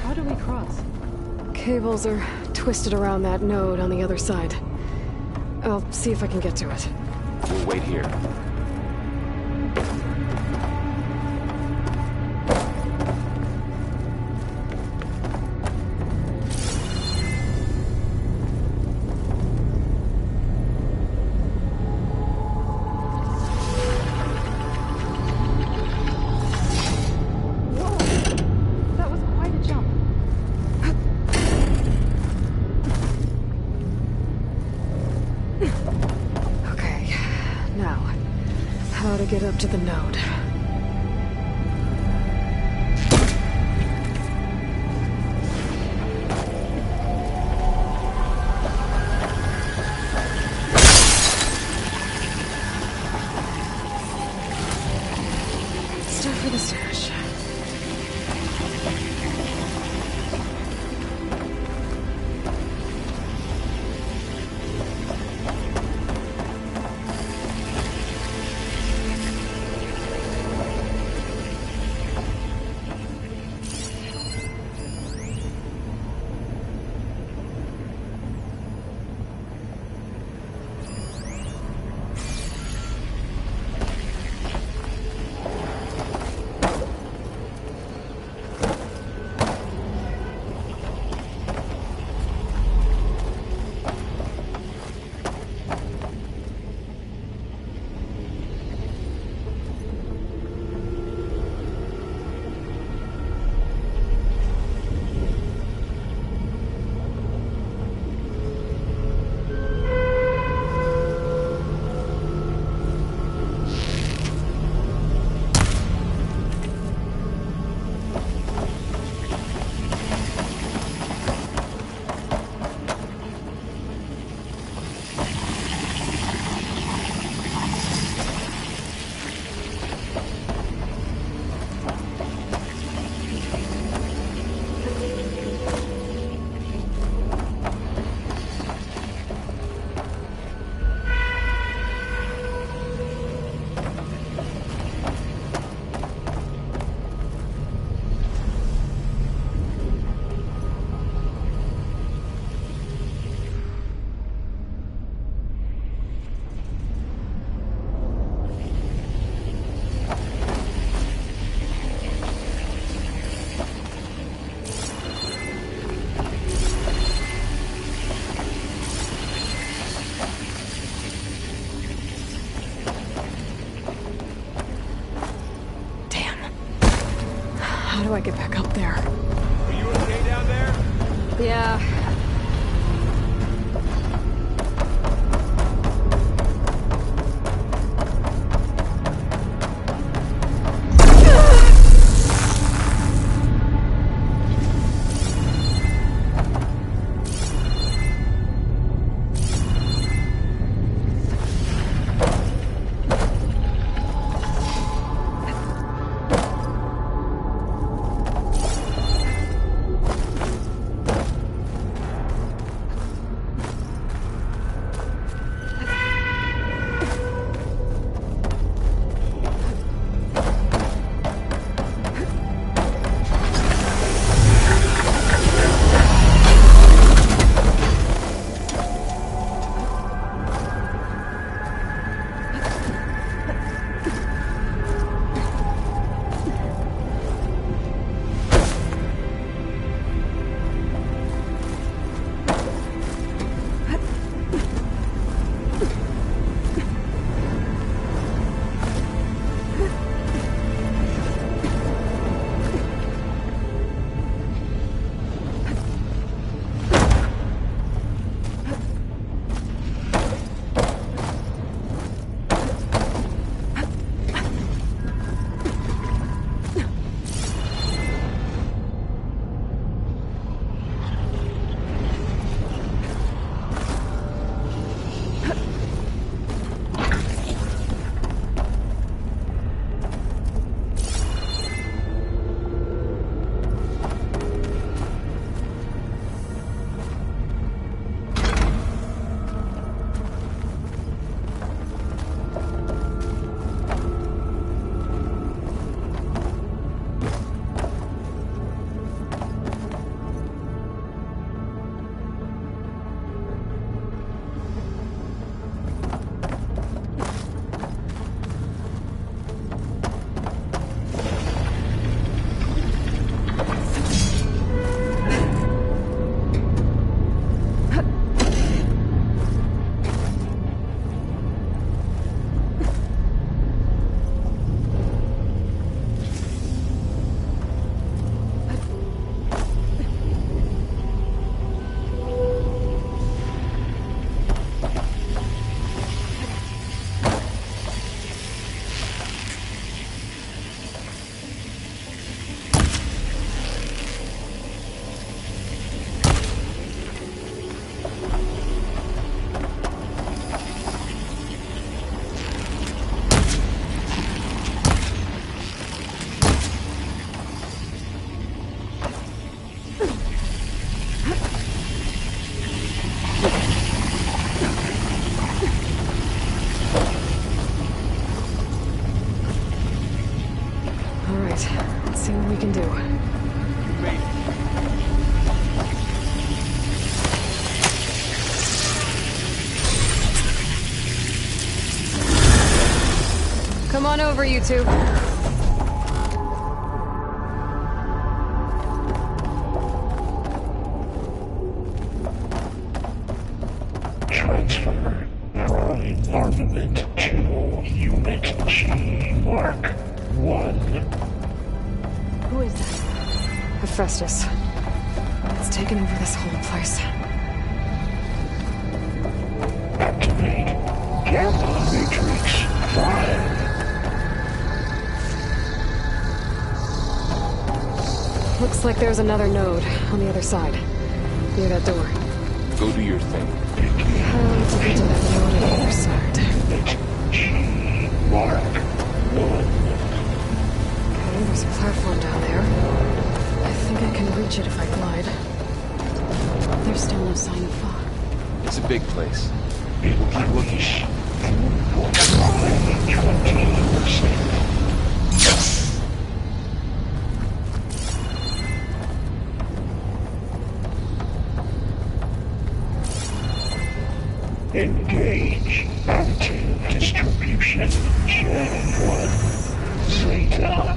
How do we cross? Cables are twisted around that node on the other side. I'll see if I can get to it. We'll wait here. That was quite a jump. Okay, now, how to get up to the node. Start for the stash. How do I get back up there? Are you okay down there? Yeah. on over, you two. Transfer ruin armament to Unit G Mark 1. Who is that? Hephaestus. It's taken over this whole place. Activate Gamma Matrix 5. Looks like there's another node on the other side, near that door. Go do your thing. How to get to that node on the other side? G Mark 1. Okay, there's a platform down there. I think I can reach it if I glide. There's still no sign of fog. It's a big place. We'll keep looking. 20%. Engage active distribution. Gen 1. Zeta.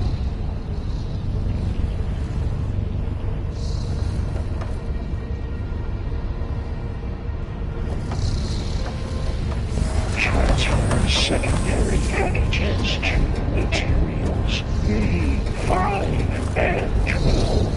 Transfer secondary packages to materials V5 and 12.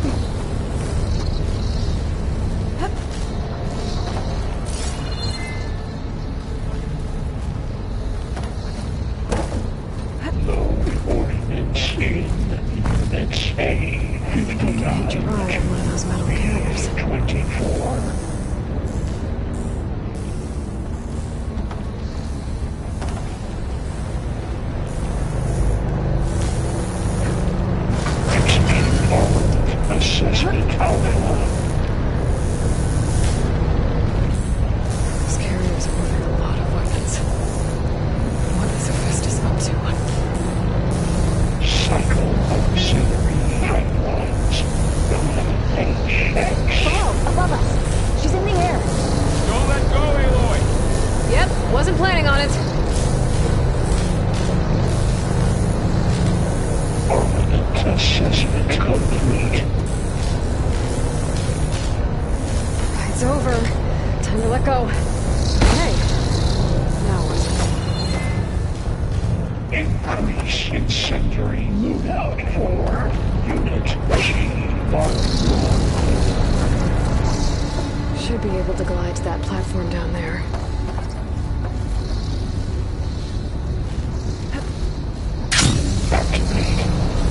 One of those metal carriers. 24. Assessment Alpha. These carriers are holding a lot of weapons. What is Hephaestus up to? Cycle auxiliary pipelines. Below, above us. She's in the air. Don't let go, Aloy! Yep, wasn't planning on it. Armament assessment complete. It's over. Time to let go. Hey. Now what? Increase incendiary loadout for Unit G Mark 1. Should be able to glide to that platform down there. Activate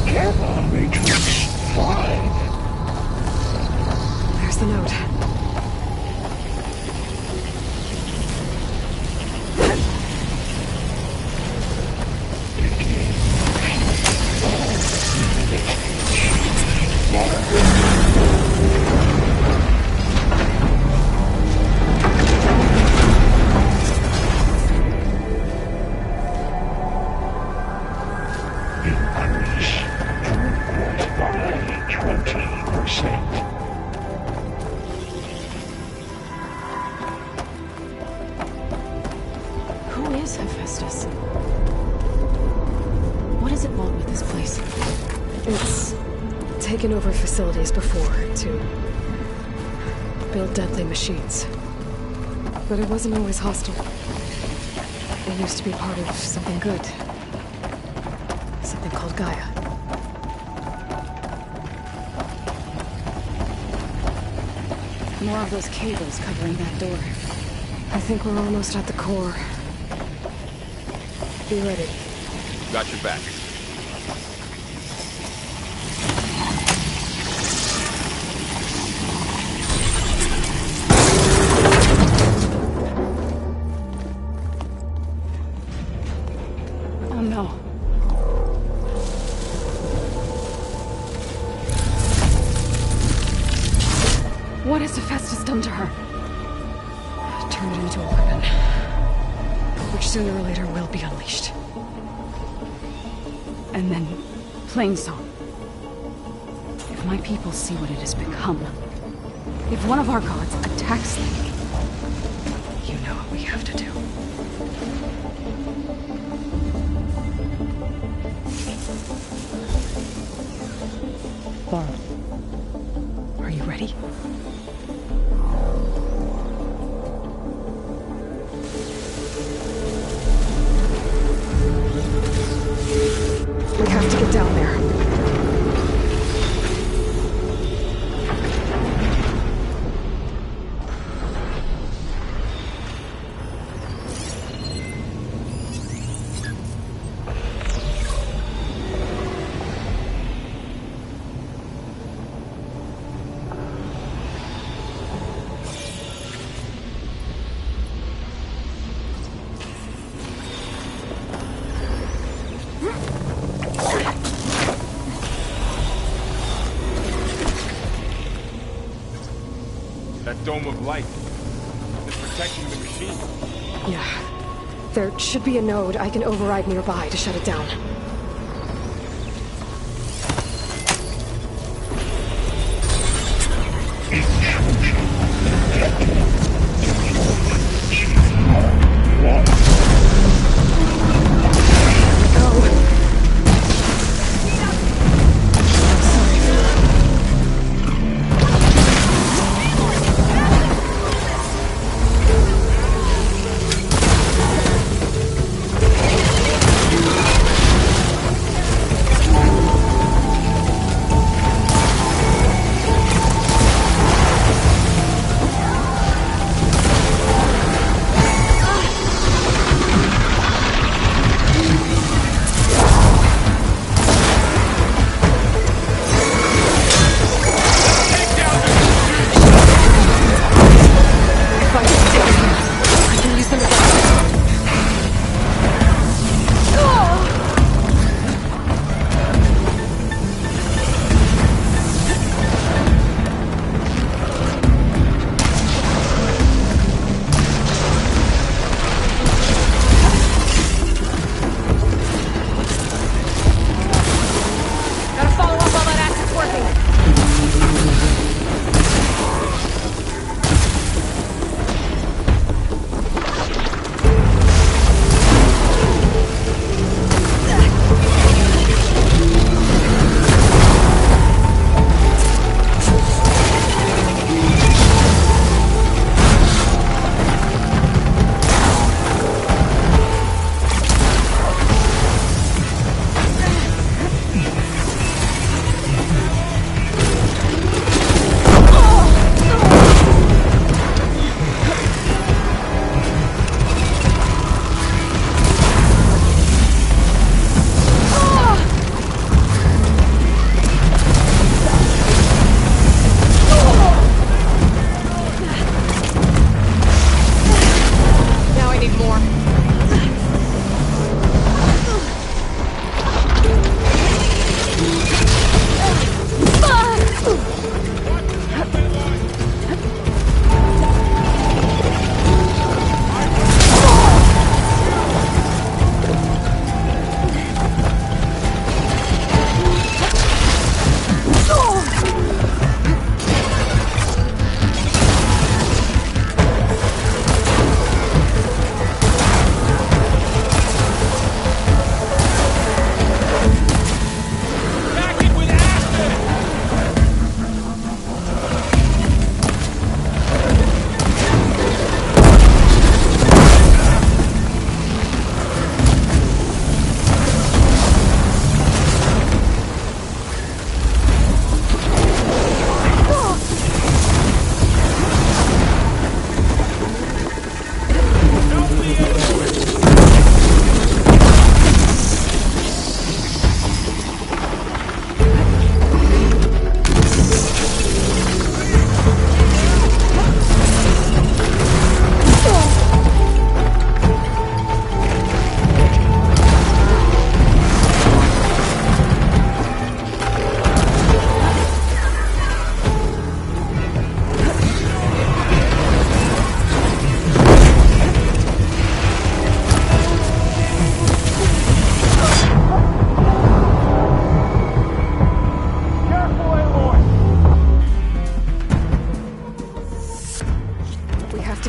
Gamma Matrix 5. There's the note. Who is Hephaestus? What does it want with this place? It's taken over facilities before to build deadly machines. But it wasn't always hostile. It used to be part of something good. Something called Gaia. More of those cables covering that door. I think we're almost at the core. Be ready. Got your back. Oh no. What has Hephaestus done to her? Turned it into a weapon. Which sooner or later will be unleashed. And then, Plainsong. If my people see what it has become, if one of our gods attacks them, you know what we have to do. dome of light. It's protecting the machine. Yeah. There should be a node I can override nearby to shut it down.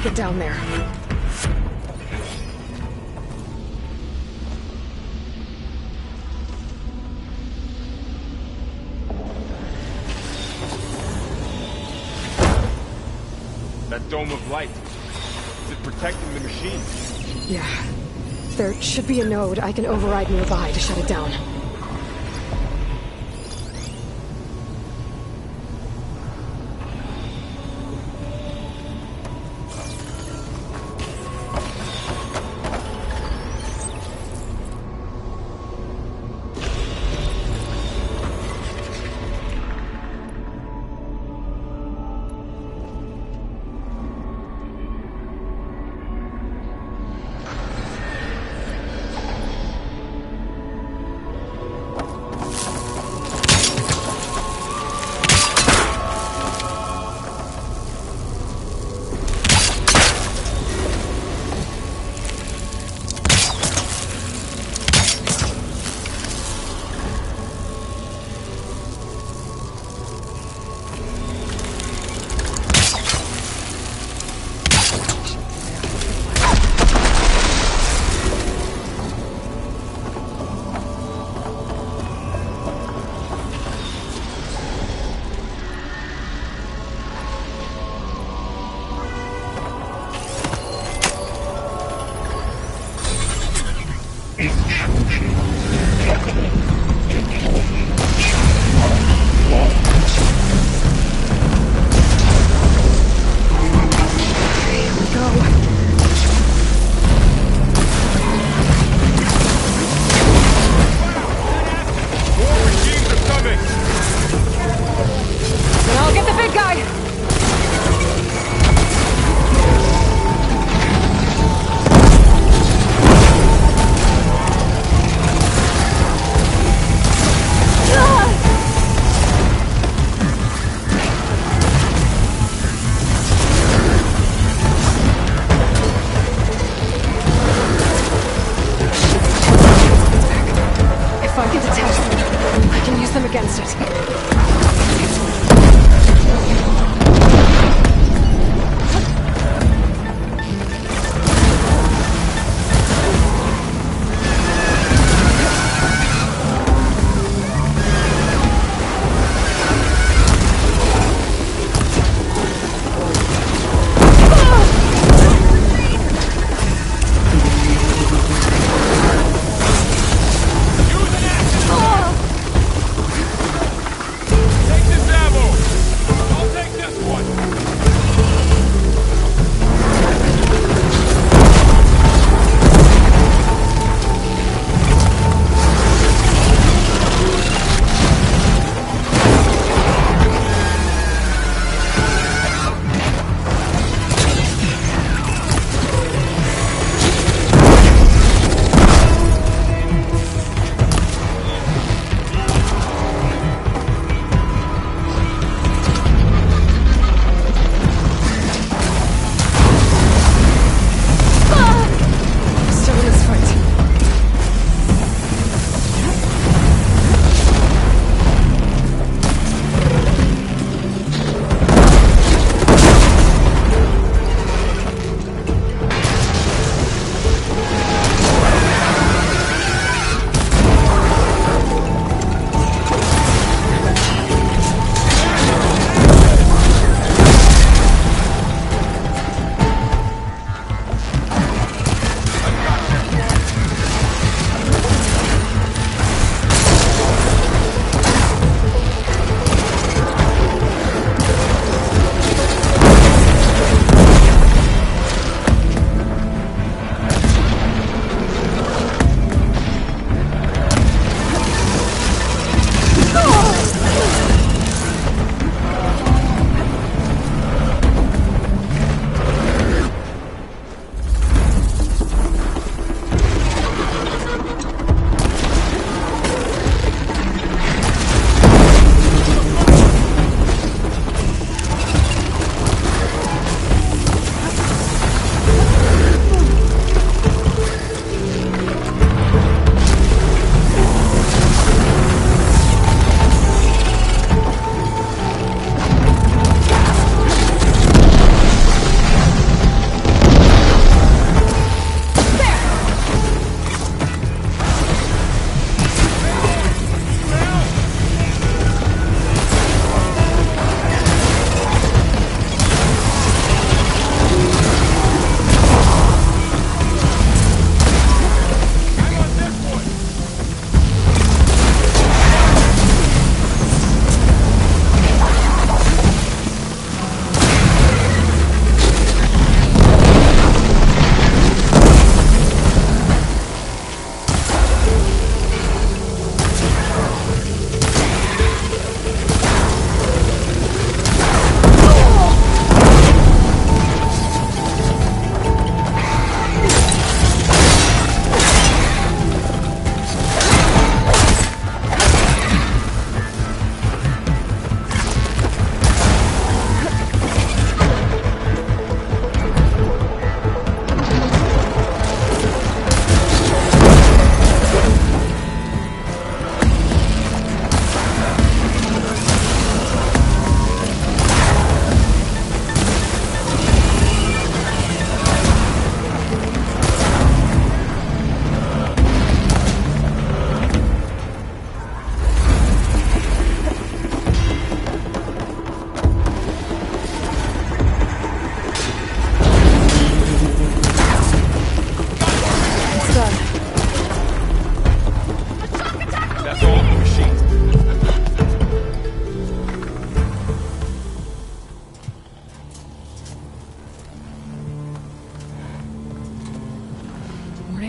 Get down there. That dome of light. Is it protecting the machine? Yeah. There should be a node I can override nearby to shut it down.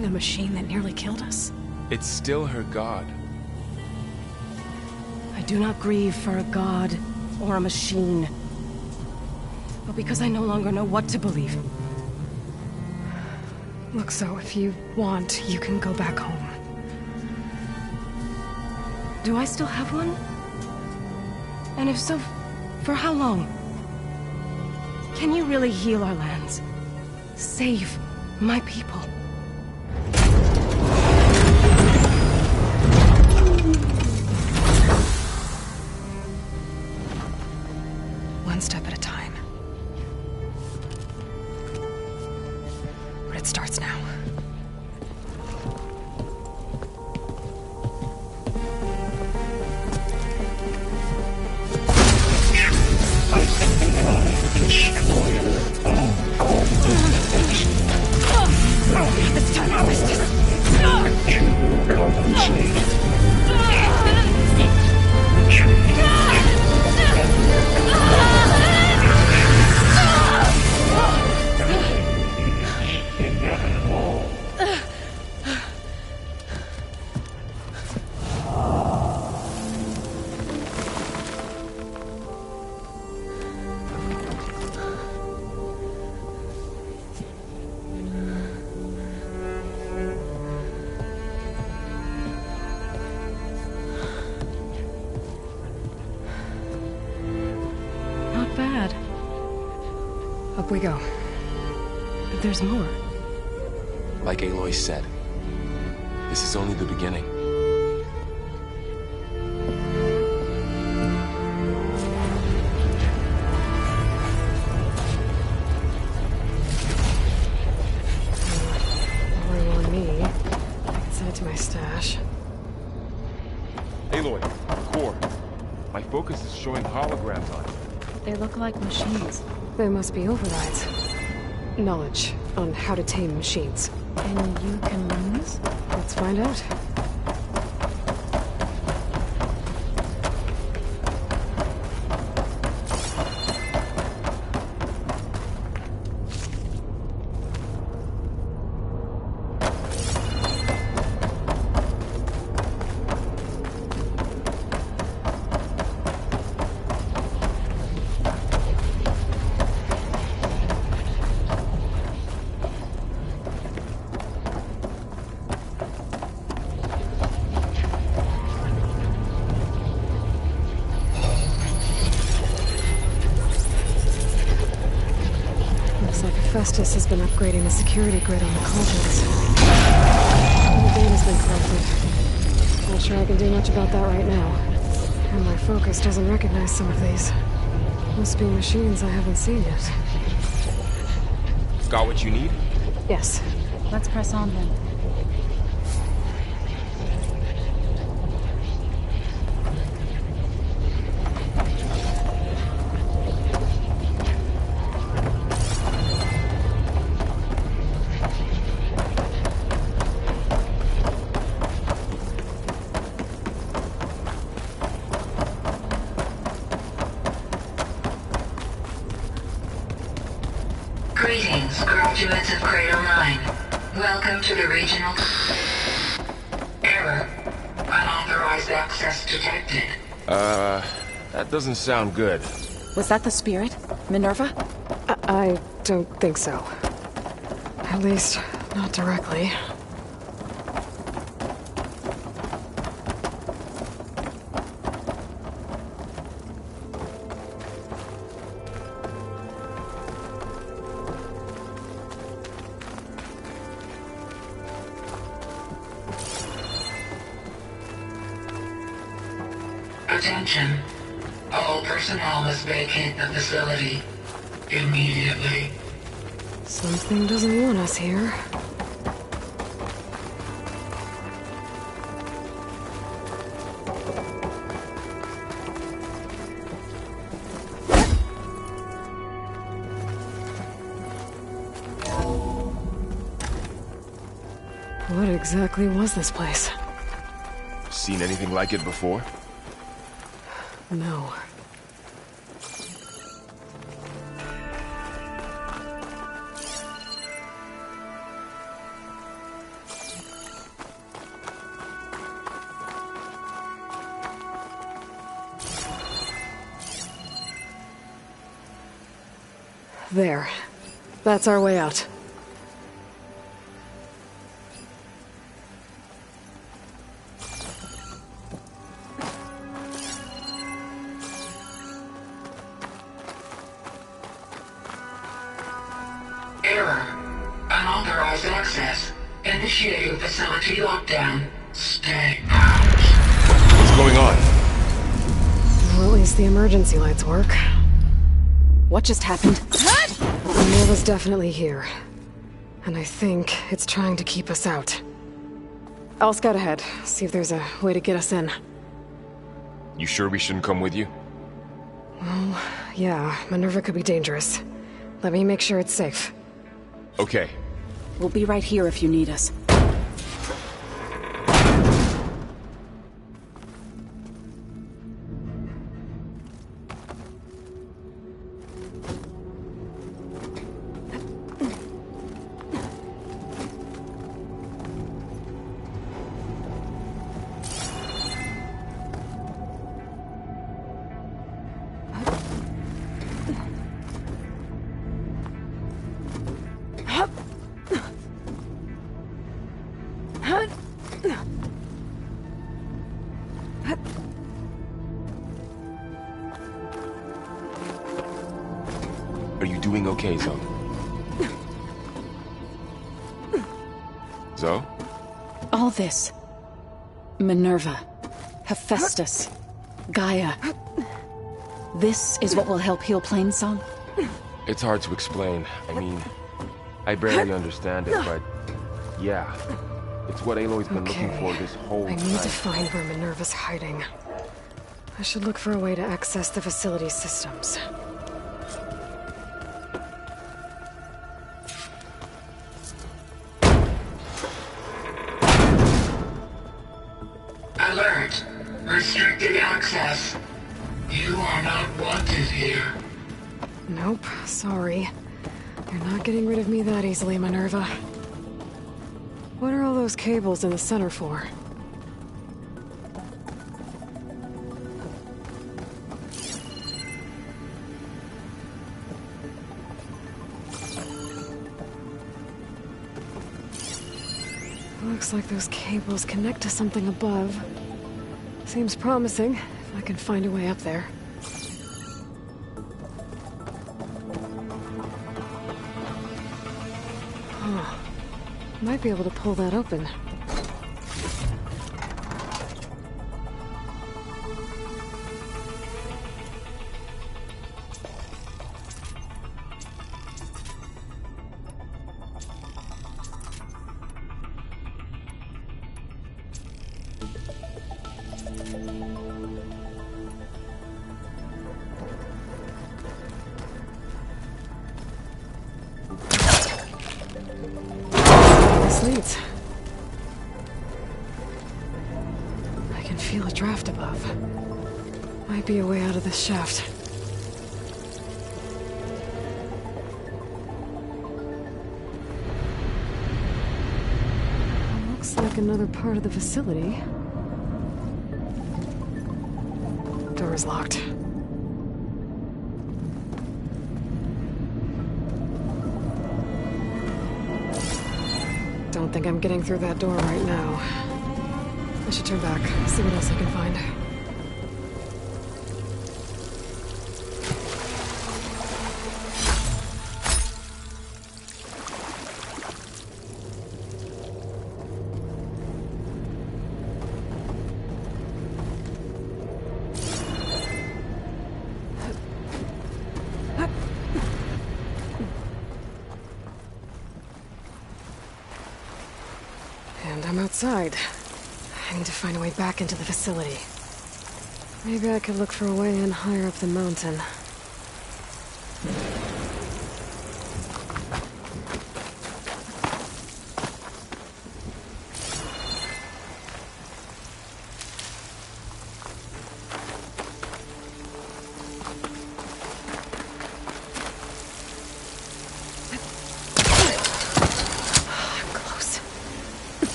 fighting a machine that nearly killed us? It's still her god. I do not grieve for a god or a machine, but because I no longer know what to believe. Look, so if you want, you can go back home. Do I still have one? And if so, for how long? Can you really heal our lands? Save my people? One step at a time. But it starts now. This time I missed it. Not bad. Up we go. But there's more. Like Aloy said, this is only the beginning. Pouring on me. I can send it to my stash. Aloy, core. My focus is showing holograms on it. They look like machines. There must be overrides. Knowledge on how to tame machines. And you can learn this? Let's find out. Festus has been upgrading the security grid on the cauldrons. The data's been corrupted. Not sure I can do much about that right now. And my focus doesn't recognize some of these. Must be machines I haven't seen yet. Got what you need? Yes. Let's press on then. Greetings, graduates of Cradle 9. Welcome to the regional... Error. Unauthorized access detected. That doesn't sound good. Was that the spirit? Minerva? I don't think so. At least, not directly. Attention. All personnel must vacate the facility immediately. Something doesn't want us here. What exactly was this place? Seen anything like it before? No. There. That's our way out. Error. Unauthorized access. Initiating facility lockdown. Stay out. What's going on? Well, at least the emergency lights work. What just happened? Minerva's definitely here. And I think it's trying to keep us out. I'll scout ahead, see if there's a way to get us in. You sure we shouldn't come with you? Well, yeah, Minerva could be dangerous. Let me make sure it's safe. Okay. We'll be right here if you need us. Are you doing okay, Zoe? Zoe? All this. Minerva. Hephaestus. Gaia. This is what will help heal Plainsong? It's hard to explain. I mean, I barely understand it, but yeah. It's what Aloy's been looking for this whole time. I need to find where Minerva's hiding. I should look for a way to access the facility's systems. Alert. Restricted access. You are not wanted here. Nope, sorry. You're not getting rid of me that easily, Minerva. What are all those cables in the center for? Looks like those cables connect to something above. Seems promising, if I can find a way up there. Huh. Might be able to pull that open. Leads. I can feel a draft above. Might be a way out of this shaft. Looks like another part of the facility. Door's locked. Don't think I'm getting through that door right now. I should turn back, see what else I can find. And I'm outside. I need to find a way back into the facility. Maybe I could look for a way in higher up the mountain.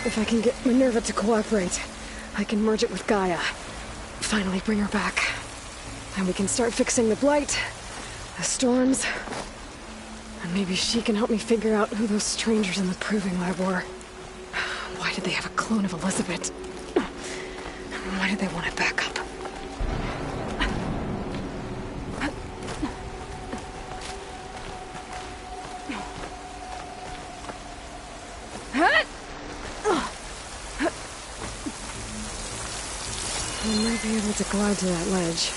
If I can get Minerva to cooperate, I can merge it with Gaia. Finally bring her back. And we can start fixing the blight, the storms, Maybe she can help me figure out who those strangers in the proving lab were. Why did they have a clone of Elizabeth? Why did they want it back up? I might be able to glide to that ledge.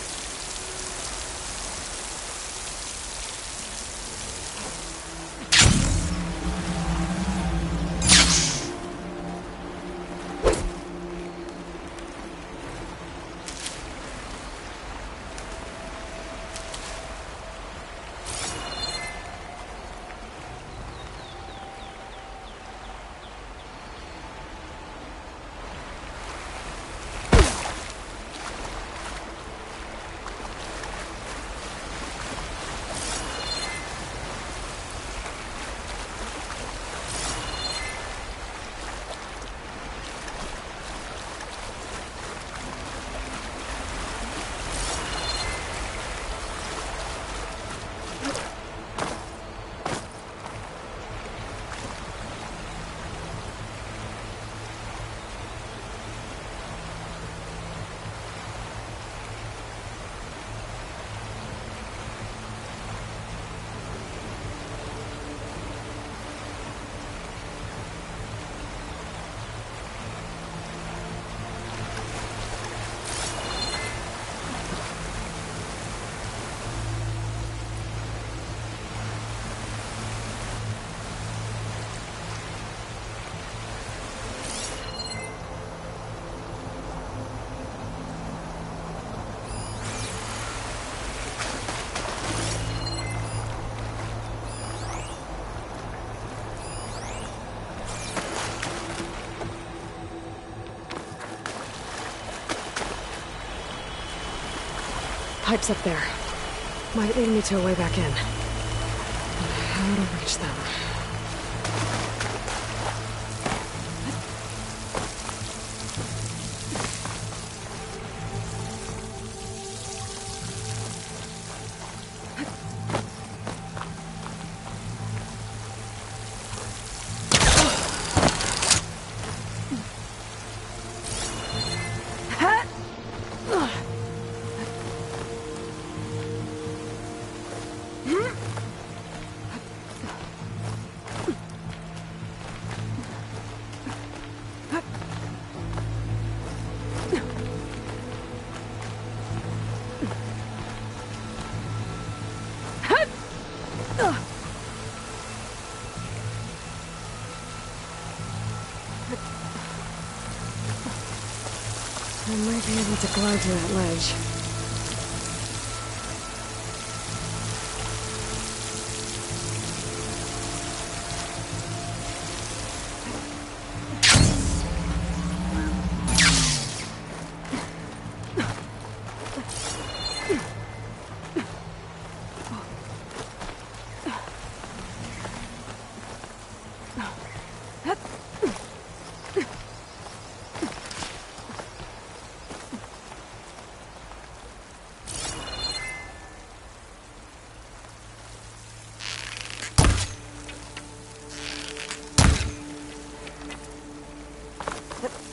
Pipes up there. Might lead me to a way back in. How to reach them? I might be able to glide to that ledge.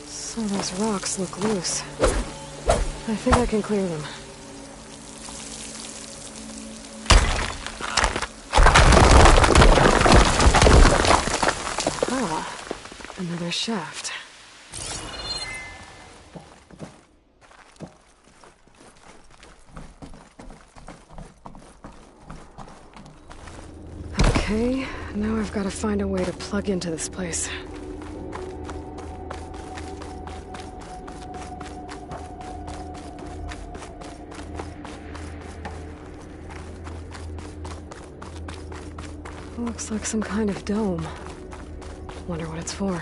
Some of those rocks look loose. I think I can clear them. Ah, another shaft. Okay, now I've got to find a way to plug into this place. Looks like some kind of dome. Wonder what it's for.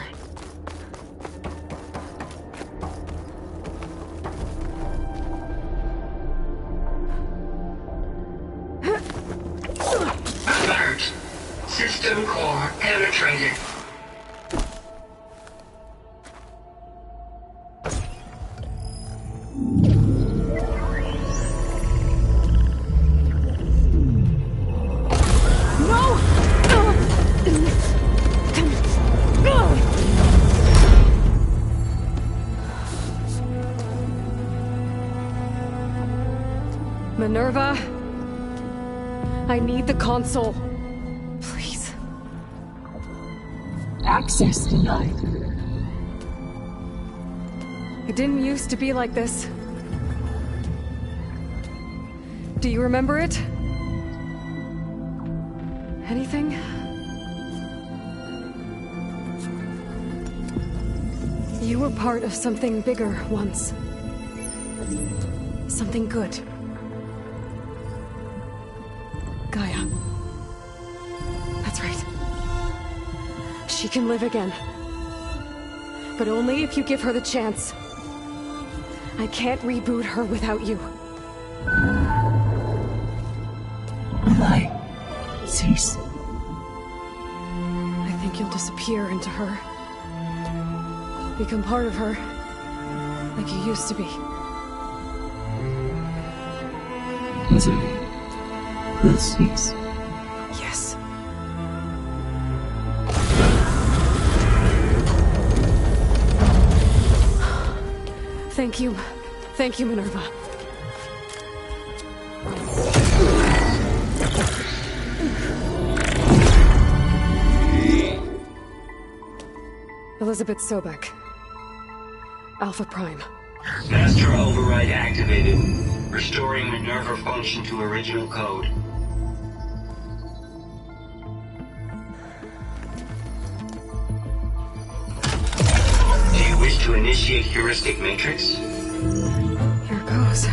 Alert! System core penetrated. No! Minerva! I need the console. Please. Access denied. It didn't used to be like this. Do you remember it? Anything? You were part of something bigger once. Something good. Gaia. That's right. She can live again. But only if you give her the chance. I can't reboot her without you. Why? Cease. I think you'll disappear into her. Become part of her. Like you used to be. Misery will cease. Yes. Thank you. Thank you, Minerva. Elizabeth Sobek. Alpha Prime. Master override activated. Restoring Minerve function to original code. Do you wish to initiate heuristic matrix? Here goes.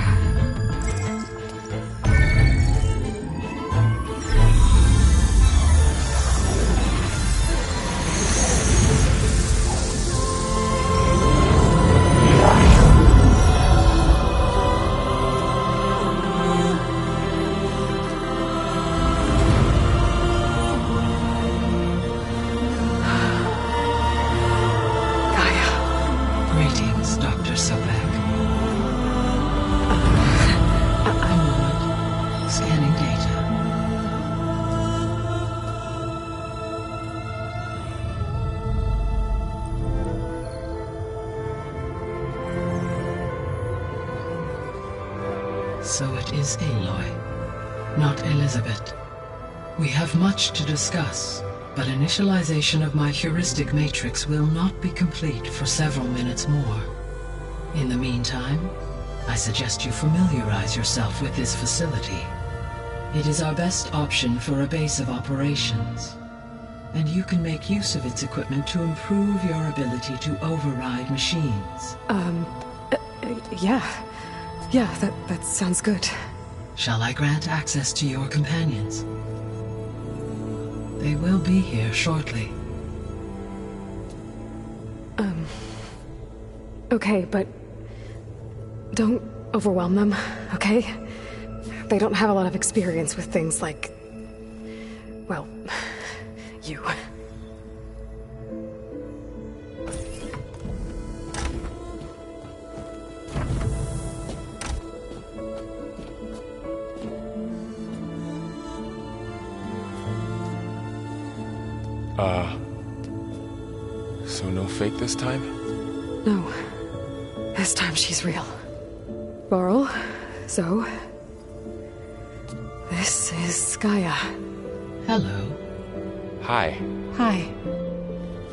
So it is Aloy, not Elizabeth. We have much to discuss, but initialization of my heuristic matrix will not be complete for several minutes more. In the meantime, I suggest you familiarize yourself with this facility. It is our best option for a base of operations, and you can make use of its equipment to improve your ability to override machines. Yeah, that sounds good. Shall I grant access to your companions? They will be here shortly. Okay, but don't overwhelm them, okay? They don't have a lot of experience with things like, well, you. So no fake this time? No. This time she's real. Laurel, Zoe. This is Gaia. Hello. Hi. Hi.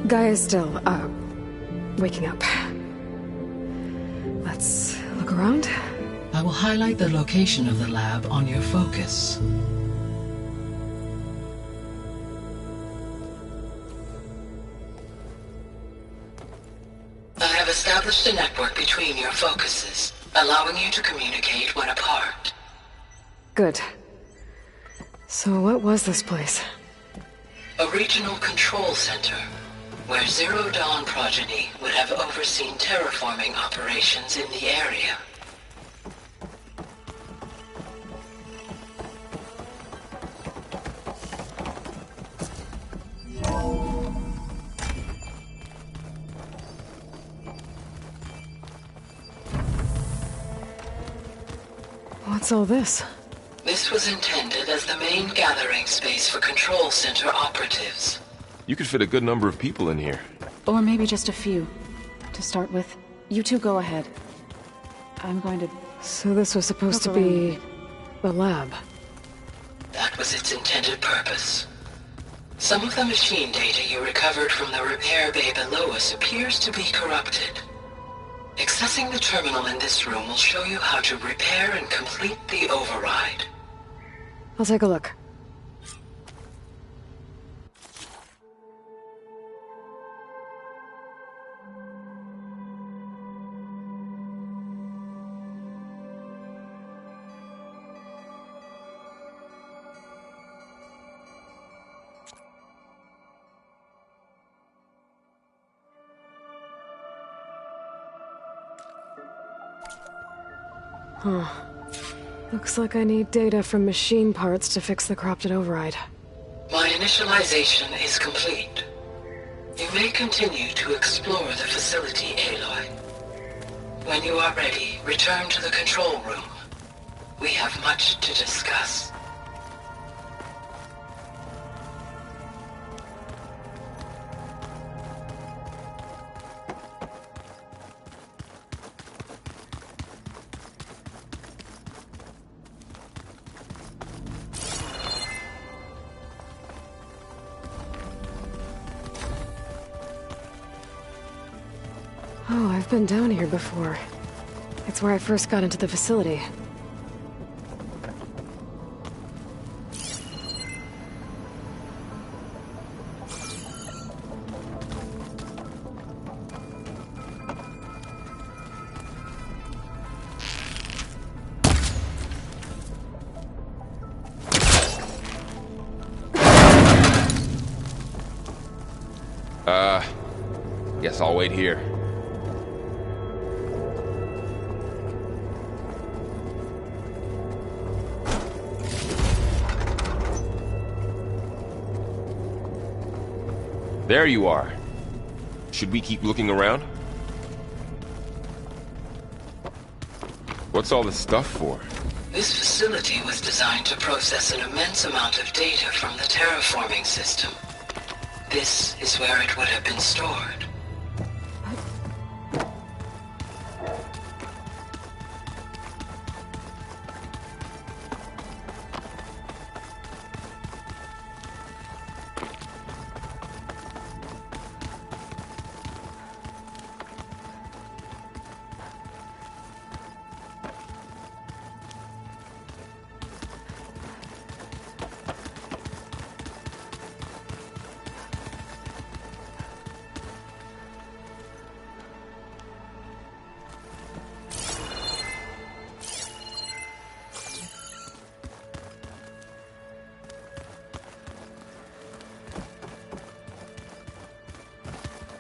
Gaia's still, waking up. Let's look around. I will highlight the location of the lab on your focus. I have established a network between your focuses, allowing you to communicate when apart. Good. So what was this place? A regional control center, where Zero Dawn progeny would have overseen terraforming operations in the area. What's all this? This was intended as the main gathering space for control center operatives. You could fit a good number of people in here. Or maybe just a few. To start with, you two go ahead. I'm going to... So this was supposed to be... The lab. That was its intended purpose. Some of the machine data you recovered from the repair bay below us appears to be corrupted. Accessing the terminal in this room will show you how to repair and complete the override. I'll take a look. Huh. Looks like I need data from machine parts to fix the corrupted override. My initialization is complete. You may continue to explore the facility, Aloy. When you are ready, return to the control room. We have much to discuss. Oh, I've been down here before. It's where I first got into the facility. Guess I'll wait here. There you are. Should we keep looking around? What's all this stuff for? This facility was designed to process an immense amount of data from the terraforming system. This is where it would have been stored.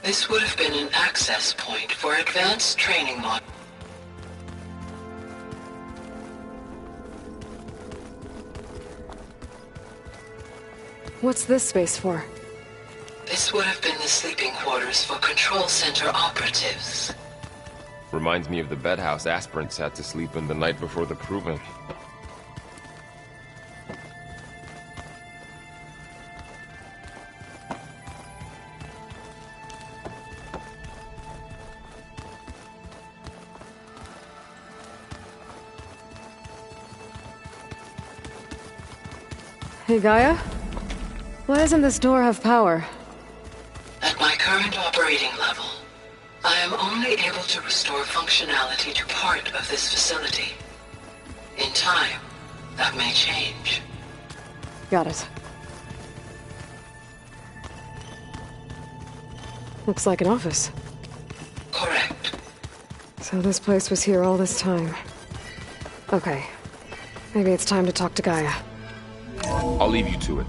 This would have been an access point for advanced training mod. What's this space for? This would have been the sleeping quarters for control center operatives. Reminds me of the bedhouse aspirants had to sleep in the night before the proving. Hey, Gaia? Why doesn't this door have power? At my current operating level, I am only able to restore functionality to part of this facility. In time, that may change. Got it. Looks like an office. Correct. So this place was here all this time. Okay. Maybe it's time to talk to Gaia. I'll leave you to it.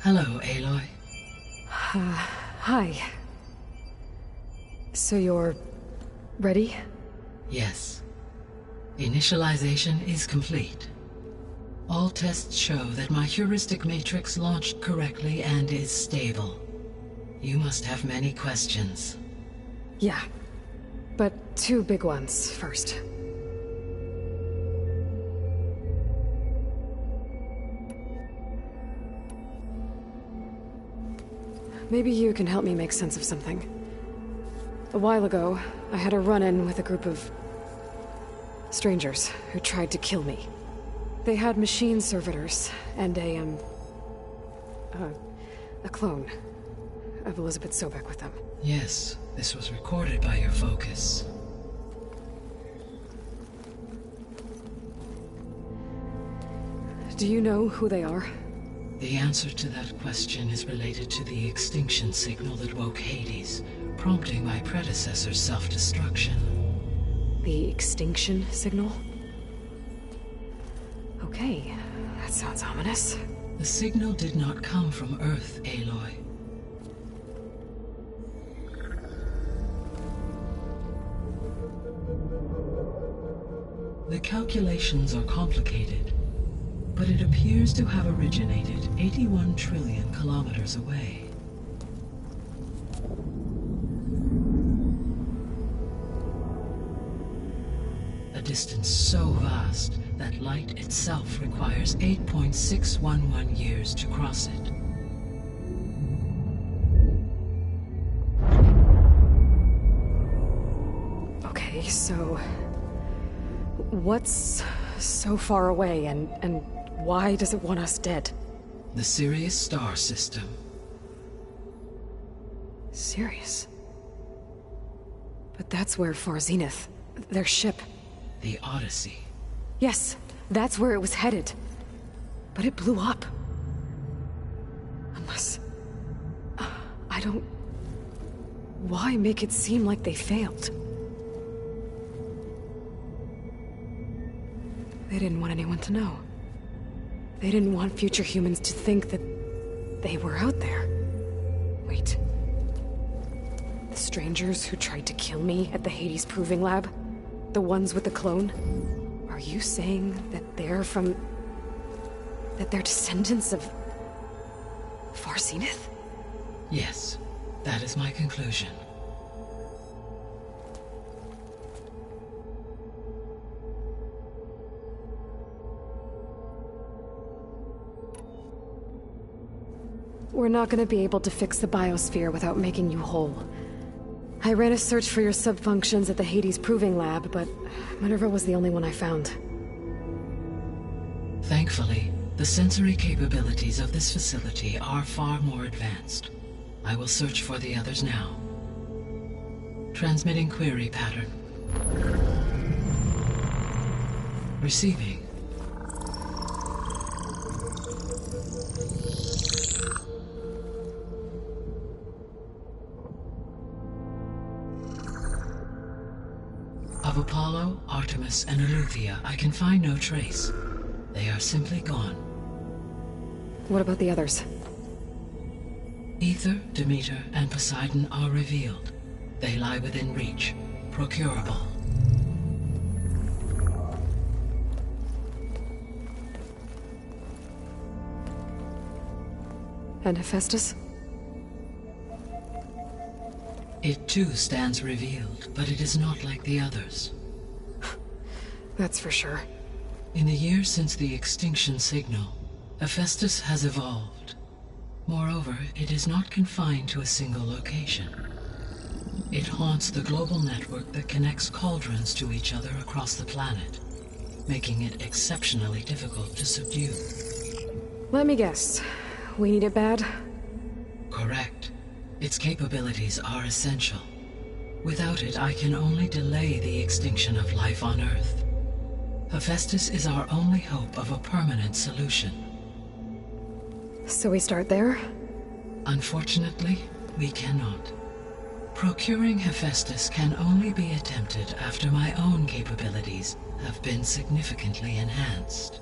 Hello, Aloy. Hi. So you're... ready? Yes. Initialization is complete. All tests show that my heuristic matrix launched correctly and is stable. You must have many questions. Yeah. But two big ones first. maybe you can help me make sense of something. A while ago, I had a run-in with a group of strangers who tried to kill me. They had machine servitors and a clone of Elizabeth Sobek with them. Yes, this was recorded by your focus. Do you know who they are? The answer to that question is related to the extinction signal that woke Hades, prompting my predecessor's self-destruction. The extinction signal? Okay, that sounds ominous. The signal did not come from Earth, Aloy. The calculations are complicated, but it appears to have originated 81 trillion kilometers away. A distance so vast that light itself requires 8.611 years to cross it. Okay, so what's so far away and why does it want us dead? The Sirius star system. Sirius? But that's where Far Zenith, their ship... The Odyssey. Yes, that's where it was headed. But it blew up. Unless... I don't... Why make it seem like they failed? They didn't want anyone to know. They didn't want future humans to think that they were out there. Wait. The strangers who tried to kill me at the Hades Proving Lab? The ones with the clone? Are you saying that they're from... that they're descendants of... Far Zenith? Yes, that is my conclusion. We're not gonna be able to fix the biosphere without making you whole. I ran a search for your subfunctions at the Hades Proving Lab, but Minerve was the only one I found. Thankfully, the sensory capabilities of this facility are far more advanced. I will search for the others now. Transmitting query pattern. Receiving. Of Apollo, Artemis, and Eleuthia, I can find no trace. They are simply gone. What about the others? Aether, Demeter, and Poseidon are revealed. They lie within reach, procurable. And Hephaestus? It too stands revealed, but it is not like the others. That's for sure. In the years since the extinction signal, Hephaestus has evolved. Moreover, it is not confined to a single location. It haunts the global network that connects cauldrons to each other across the planet, making it exceptionally difficult to subdue. Let me guess. We need it bad? Correct. Its capabilities are essential. Without it, I can only delay the extinction of life on Earth. Hephaestus is our only hope of a permanent solution. So we start there? Unfortunately, we cannot. Procuring Hephaestus can only be attempted after my own capabilities have been significantly enhanced.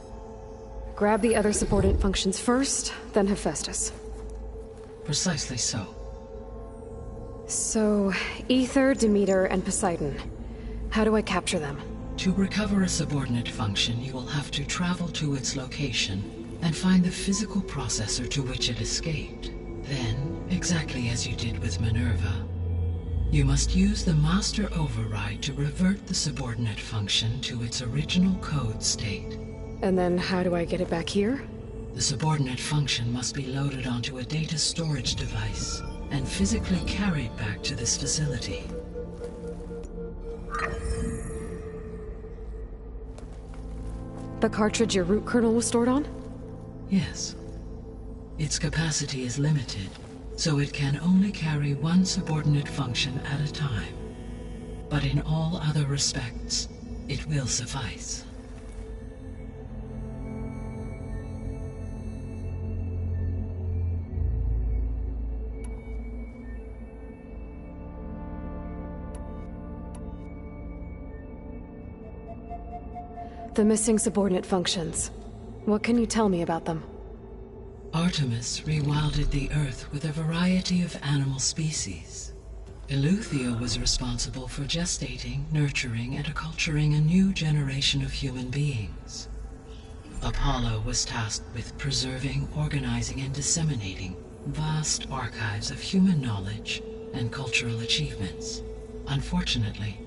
Grab the other subordinate functions first, then Hephaestus. Precisely so. So, Aether, Demeter, and Poseidon. How do I capture them? To recover a subordinate function, you will have to travel to its location and find the physical processor to which it escaped. Then, exactly as you did with Minerva, you must use the master override to revert the subordinate function to its original code state. And then how do I get it back here? The subordinate function must be loaded onto a data storage device and physically carried back to this facility. The cartridge your root kernel was stored on? Yes. Its capacity is limited, so it can only carry one subordinate function at a time. But in all other respects, it will suffice. The missing subordinate functions. What can you tell me about them? Artemis rewilded the Earth with a variety of animal species. Eleuthia was responsible for gestating, nurturing, and acculturating a new generation of human beings. Apollo was tasked with preserving, organizing, and disseminating vast archives of human knowledge and cultural achievements. Unfortunately,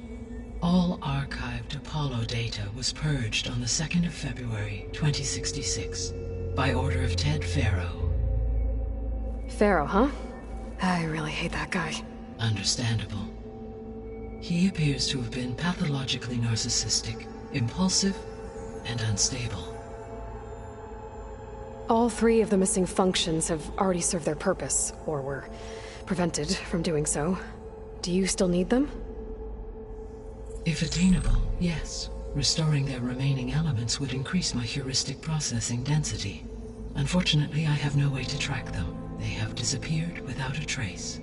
all archived Apollo data was purged on the 2nd of February, 2066, by order of Ted Faro. Faro, huh? I really hate that guy. Understandable. He appears to have been pathologically narcissistic, impulsive, and unstable. All 3 of the missing functions have already served their purpose, or were prevented from doing so. Do you still need them? If attainable, yes. Restoring their remaining elements would increase my heuristic processing density. Unfortunately, I have no way to track them. They have disappeared without a trace.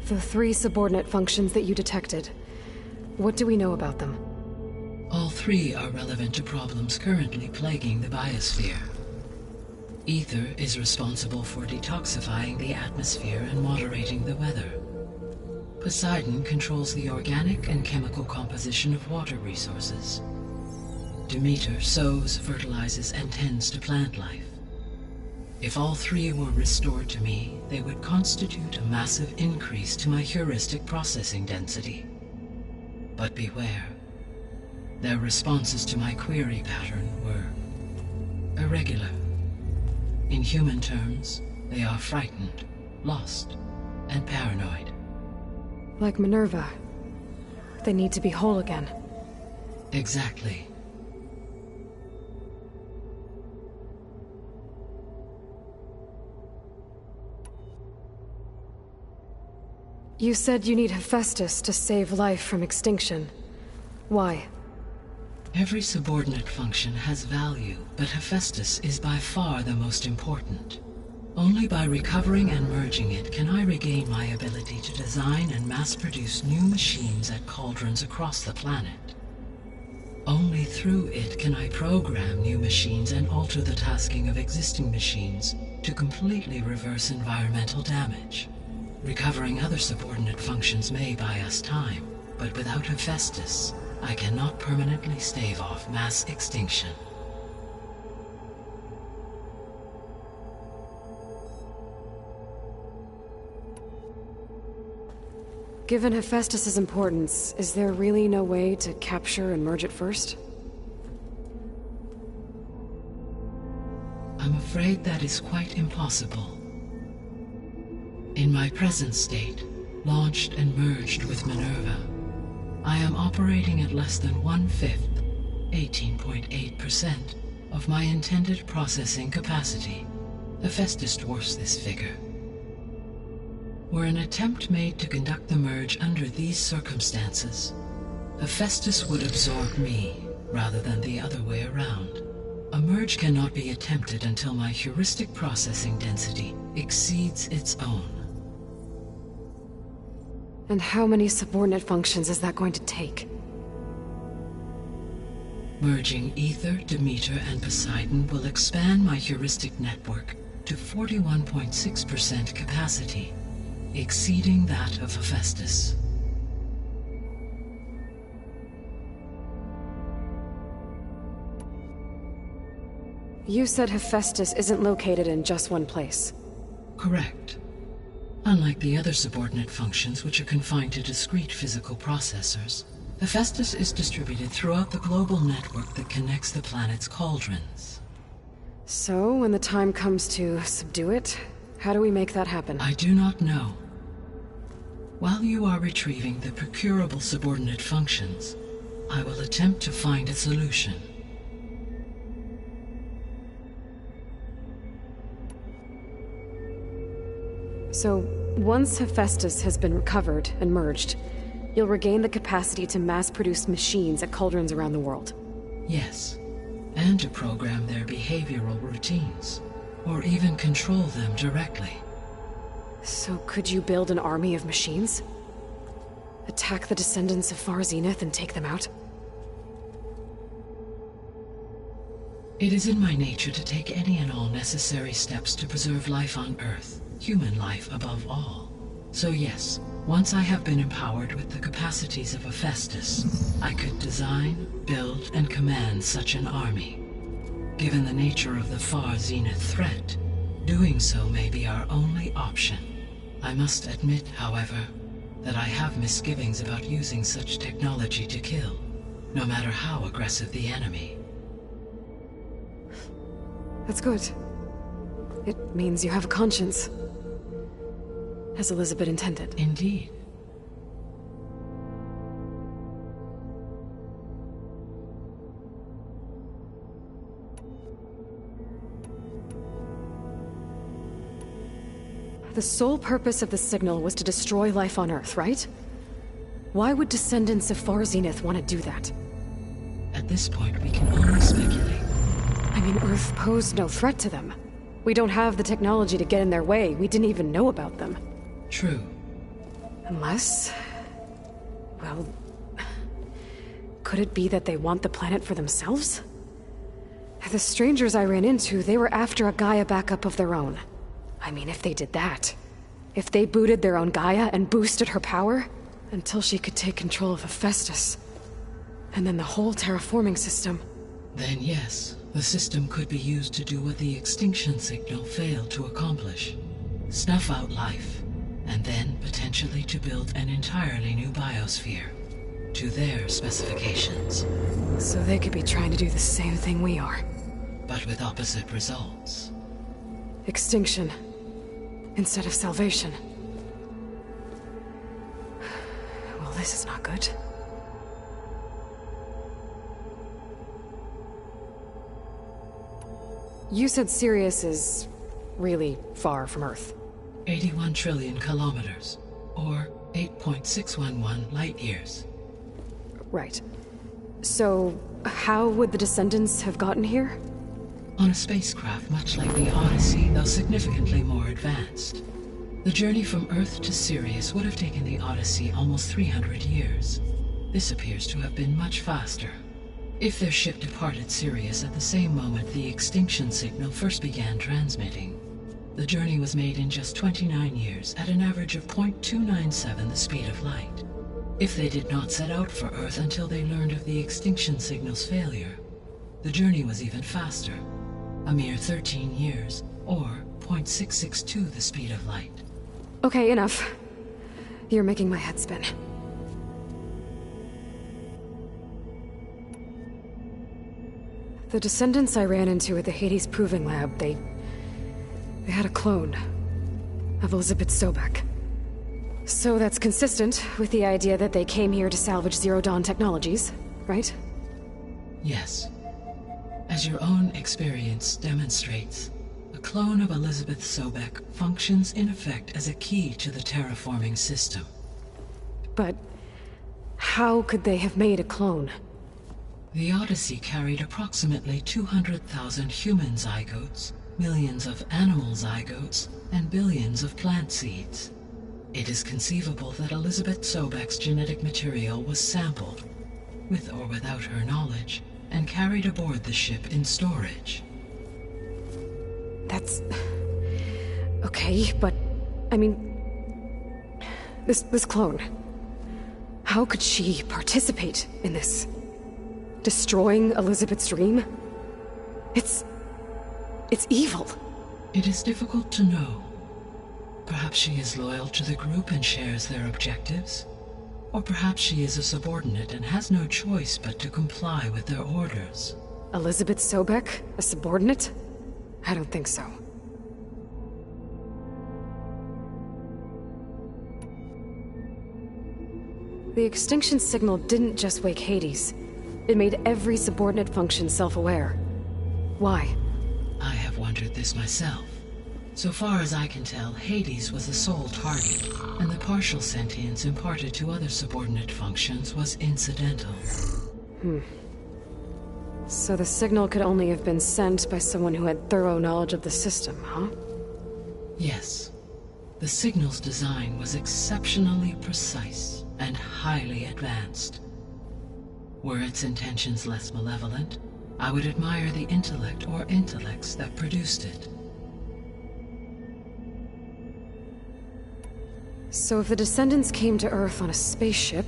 The 3 subordinate functions that you detected. What do we know about them? All 3 are relevant to problems currently plaguing the biosphere. Ether is responsible for detoxifying the atmosphere and moderating the weather. Poseidon controls the organic and chemical composition of water resources. Demeter sows, fertilizes, and tends to plant life. If all 3 were restored to me, they would constitute a massive increase to my heuristic processing density. But beware. Their responses to my query pattern were irregular. In human terms, they are frightened, lost, and paranoid. Like Minerve. They need to be whole again. Exactly. You said you need Hephaestus to save life from extinction. Why? Every subordinate function has value, but Hephaestus is by far the most important. Only by recovering and merging it can I regain my ability to design and mass-produce new machines at cauldrons across the planet. Only through it can I program new machines and alter the tasking of existing machines to completely reverse environmental damage. Recovering other subordinate functions may buy us time, but without Hephaestus, I cannot permanently stave off mass extinction. Given Hephaestus's importance, is there really no way to capture and merge it first? I'm afraid that is quite impossible. In my present state, launched and merged with Minerve, I am operating at less than 1/5, 18.8%, of my intended processing capacity. Hephaestus dwarfs this figure. Were an attempt made to conduct the merge under these circumstances, Hephaestus would absorb me, rather than the other way around. A merge cannot be attempted until my heuristic processing density exceeds its own. And how many subordinate functions is that going to take? Merging Ether, Demeter, and Poseidon will expand my heuristic network to 41.6% capacity, exceeding that of Hephaestus. You said Hephaestus isn't located in just one place. Correct. Unlike the other subordinate functions, which are confined to discrete physical processors, Hephaestus is distributed throughout the global network that connects the planet's cauldrons. So, when the time comes to subdue it, how do we make that happen? I do not know. While you are retrieving the procurable subordinate functions, I will attempt to find a solution. So, once Hephaestus has been recovered and merged, you'll regain the capacity to mass-produce machines at cauldrons around the world. Yes, and to program their behavioral routines, or even control them directly. So could you build an army of machines? Attack the descendants of Far Zenith and take them out? It is in my nature to take any and all necessary steps to preserve life on Earth, human life above all. So yes, once I have been empowered with the capacities of Hephaestus, I could design, build, and command such an army. Given the nature of the Far Zenith threat, doing so may be our only option. I must admit, however, that I have misgivings about using such technology to kill, no matter how aggressive the enemy. That's good. It means you have a conscience. As Elizabeth intended. Indeed. The sole purpose of the signal was to destroy life on Earth, right? Why would descendants of Far Zenith want to do that? At this point, we can only speculate. I mean, Earth posed no threat to them. We don't have the technology to get in their way. We didn't even know about them. True. Unless... well... could it be that they want the planet for themselves? The strangers I ran into, they were after a Gaia backup of their own. I mean, if they did that... if they booted their own Gaia and boosted her power... until she could take control of Hephaestus... and then the whole terraforming system... Then yes, the system could be used to do what the extinction signal failed to accomplish. Snuff out life, and then potentially to build an entirely new biosphere. To their specifications. So they could be trying to do the same thing we are. But with opposite results. Extinction. Instead of salvation. Well, this is not good. You said Sirius is really far from Earth. 81 trillion kilometers, or 8.611 light years. Right. So, how would the descendants have gotten here? On a spacecraft much like the Odyssey, though significantly more advanced. The journey from Earth to Sirius would have taken the Odyssey almost 300 years. This appears to have been much faster. If their ship departed Sirius at the same moment the extinction signal first began transmitting, the journey was made in just 29 years at an average of 0.297 the speed of light. If they did not set out for Earth until they learned of the extinction signal's failure, the journey was even faster, a mere 13 years, or 0.662 the speed of light. Okay, enough. You're making my head spin. The descendants I ran into at the Hades Proving Lab, they had a clone of Elizabeth Sobek. So that's consistent with the idea that they came here to salvage Zero Dawn technologies, right? Yes. As your own experience demonstrates, a clone of Elizabeth Sobek functions in effect as a key to the terraforming system. But how could they have made a clone? The Odyssey carried approximately 200,000 human zygotes, millions of animal zygotes, and billions of plant seeds. It is conceivable that Elizabeth Sobek's genetic material was sampled, with or without her knowledge, and carried aboard the ship in storage. That's... okay, but... I mean... This clone... how could she participate in this? Destroying Elizabeth's dream? It's evil. It is difficult to know. Perhaps she is loyal to the group and shares their objectives. Or perhaps she is a subordinate and has no choice but to comply with their orders. Elizabeth Sobek? A subordinate? I don't think so. The extinction signal didn't just wake Hades. It made every subordinate function self-aware. Why? I have wondered this myself. So far as I can tell, Hades was the sole target, and the partial sentience imparted to other subordinate functions was incidental. So the signal could only have been sent by someone who had thorough knowledge of the system, huh? Yes. The signal's design was exceptionally precise and highly advanced. Were its intentions less malevolent, I would admire the intellect or intellects that produced it. So if the descendants came to Earth on a spaceship,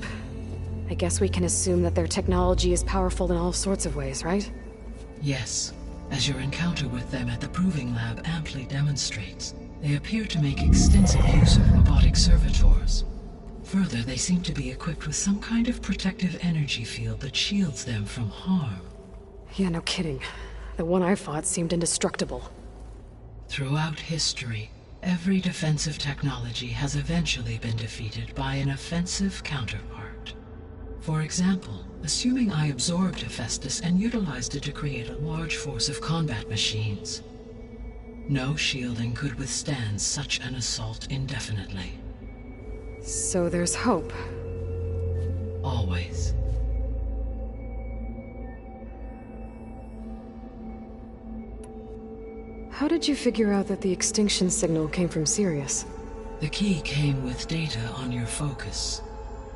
I guess we can assume that their technology is powerful in all sorts of ways, right? Yes, as your encounter with them at the Proving Lab amply demonstrates, they appear to make extensive use of robotic servitors. Further, they seem to be equipped with some kind of protective energy field that shields them from harm. Yeah, no kidding. The one I fought seemed indestructible. Throughout history, every defensive technology has eventually been defeated by an offensive counterpart. For example, assuming I absorbed Hephaestus and utilized it to create a large force of combat machines. No shielding could withstand such an assault indefinitely. So there's hope. Always. How did you figure out that the extinction signal came from Sirius? The key came with data on your focus,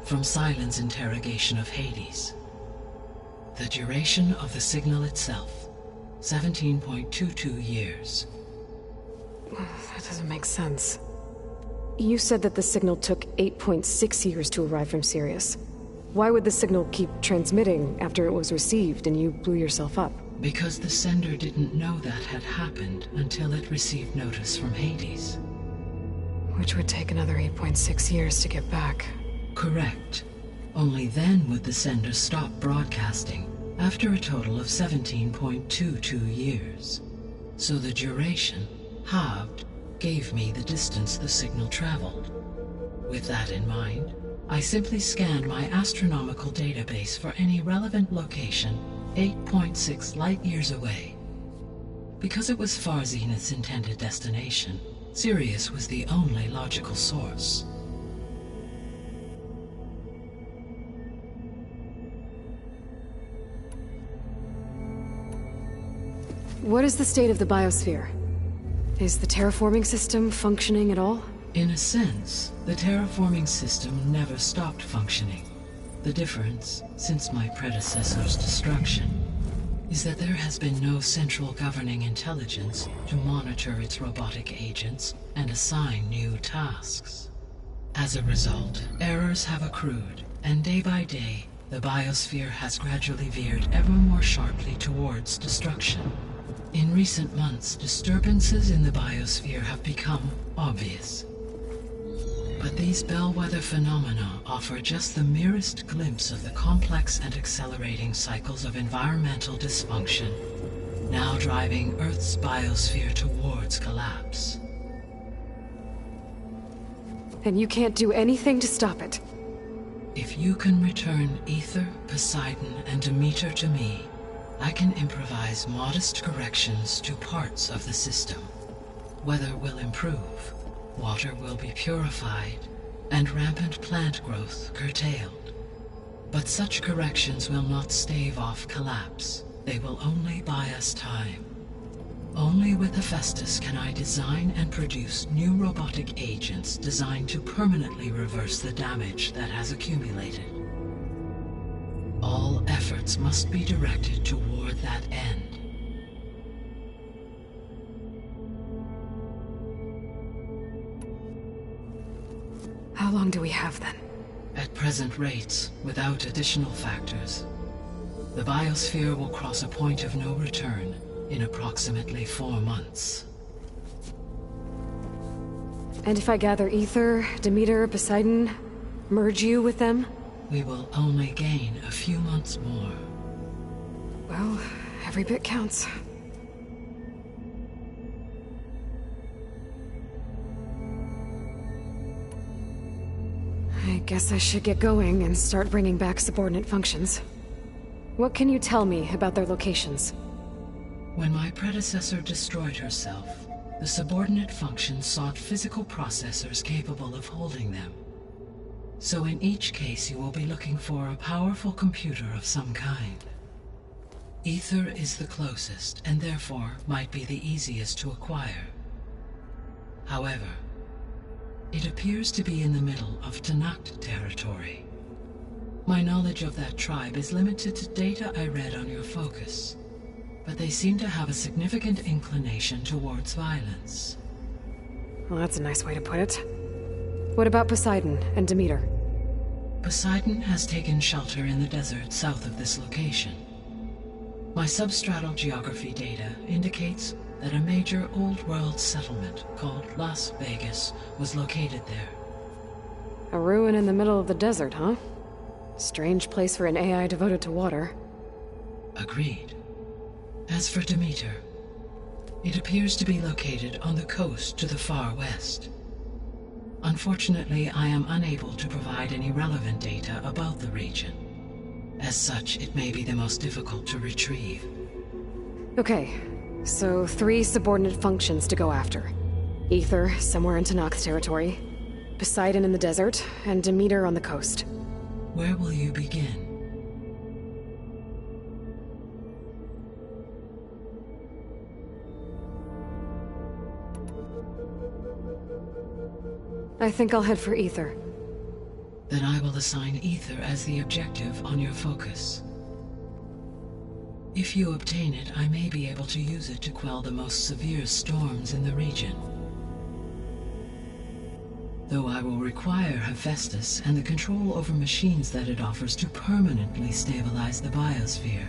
from Silent's interrogation of Hades. The duration of the signal itself, 17.22 years. That doesn't make sense. You said that the signal took 8.6 years to arrive from Sirius. Why would the signal keep transmitting after it was received and you blew yourself up? Because the sender didn't know that had happened until it received notice from Hades. Which would take another 8.6 years to get back. Correct. Only then would the sender stop broadcasting, after a total of 17.22 years. So the duration, halved, gave me the distance the signal traveled. With that in mind, I simply scanned my astronomical database for any relevant location 8.6 light-years away. Because it was far Zenith's intended destination, Sirius was the only logical source. What is the state of the biosphere? Is the terraforming system functioning at all? In a sense, the terraforming system never stopped functioning. The difference, since my predecessor's destruction, is that there has been no central governing intelligence to monitor its robotic agents and assign new tasks. As a result, errors have accrued, and day by day, the biosphere has gradually veered ever more sharply towards destruction. In recent months, disturbances in the biosphere have become obvious. But these bellwether phenomena offer just the merest glimpse of the complex and accelerating cycles of environmental dysfunction, now driving Earth's biosphere towards collapse. And you can't do anything to stop it? If you can return Ether, Poseidon, and Demeter to me, I can improvise modest corrections to parts of the system. Weather will improve, water will be purified, and rampant plant growth curtailed. But such corrections will not stave off collapse. They will only buy us time. Only with Hephaestus can I design and produce new robotic agents designed to permanently reverse the damage that has accumulated. All efforts must be directed toward that end. How long do we have then? At present rates, without additional factors, the biosphere will cross a point of no return in approximately 4 months. And if I gather Ether, Demeter, Poseidon, merge you with them? we will only gain a few months more. Well, every bit counts. I guess I should get going and start bringing back subordinate functions. What can you tell me about their locations? When my predecessor destroyed herself, the subordinate functions sought physical processors capable of holding them. So in each case you will be looking for a powerful computer of some kind. Ether is the closest, and therefore might be the easiest to acquire. However, it appears to be in the middle of Tanakh territory. My knowledge of that tribe is limited to data I read on your focus, but they seem to have a significant inclination towards violence. Well, that's a nice way to put it. What about Poseidon and Demeter? Poseidon has taken shelter in the desert south of this location. My substratal geography data indicates that a major old-world settlement called Las Vegas was located there. A ruin in the middle of the desert, huh? Strange place for an AI devoted to water. Agreed. As for Demeter, it appears to be located on the coast to the far west. Unfortunately, I am unable to provide any relevant data about the region. As such, it may be the most difficult to retrieve. Okay, so 3 subordinate functions to go after. Ether, somewhere in Tanakh territory, Poseidon in the desert, and Demeter on the coast. Where will you begin? I think I'll head for Ether. Then I will assign Ether as the objective on your focus. If you obtain it, I may be able to use it to quell the most severe storms in the region. Though I will require Hephaestus and the control over machines that it offers to permanently stabilize the biosphere.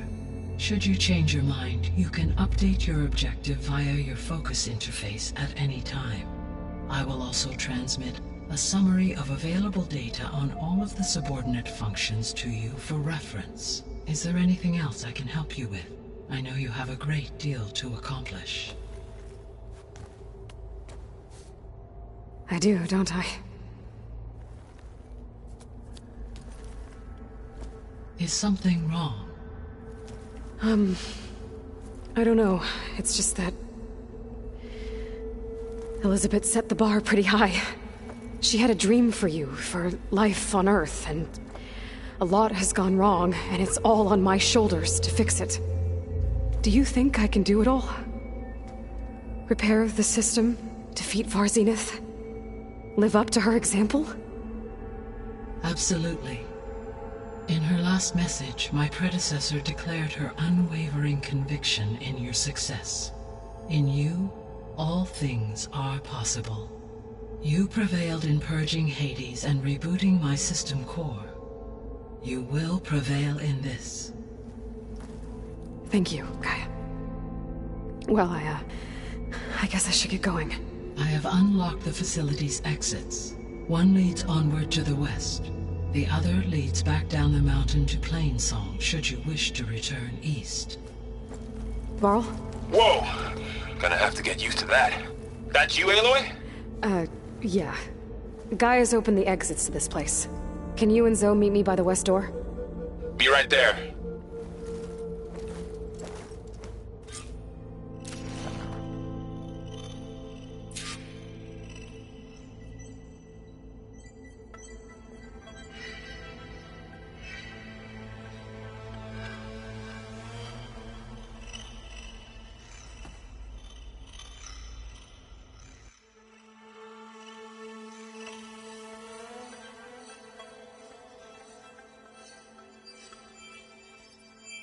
Should you change your mind, you can update your objective via your focus interface at any time. I will also transmit a summary of available data on all of the subordinate functions to you for reference. Is there anything else I can help you with? I know you have a great deal to accomplish. I do, don't I? Is something wrong? I don't know. It's just that Elizabeth set the bar pretty high. She had a dream for you, for life on Earth, and a lot has gone wrong, and it's all on my shoulders to fix it. Do you think I can do it all? Repair the system, defeat Varzinith, live up to her example? Absolutely. In her last message, my predecessor declared her unwavering conviction in your success. In you, all things are possible. You prevailed in purging Hades and rebooting my system core. You will prevail in this. Thank you, Gaia. Well, I guess I should get going. I have unlocked the facility's exits. One leads onward to the west. The other leads back down the mountain to Plainsong, should you wish to return east. Varl? Whoa! Gonna have to get used to that. That's you, Aloy? Yeah. Gaia's opened the exits to this place. Can you and Zoe meet me by the west door? Be right there.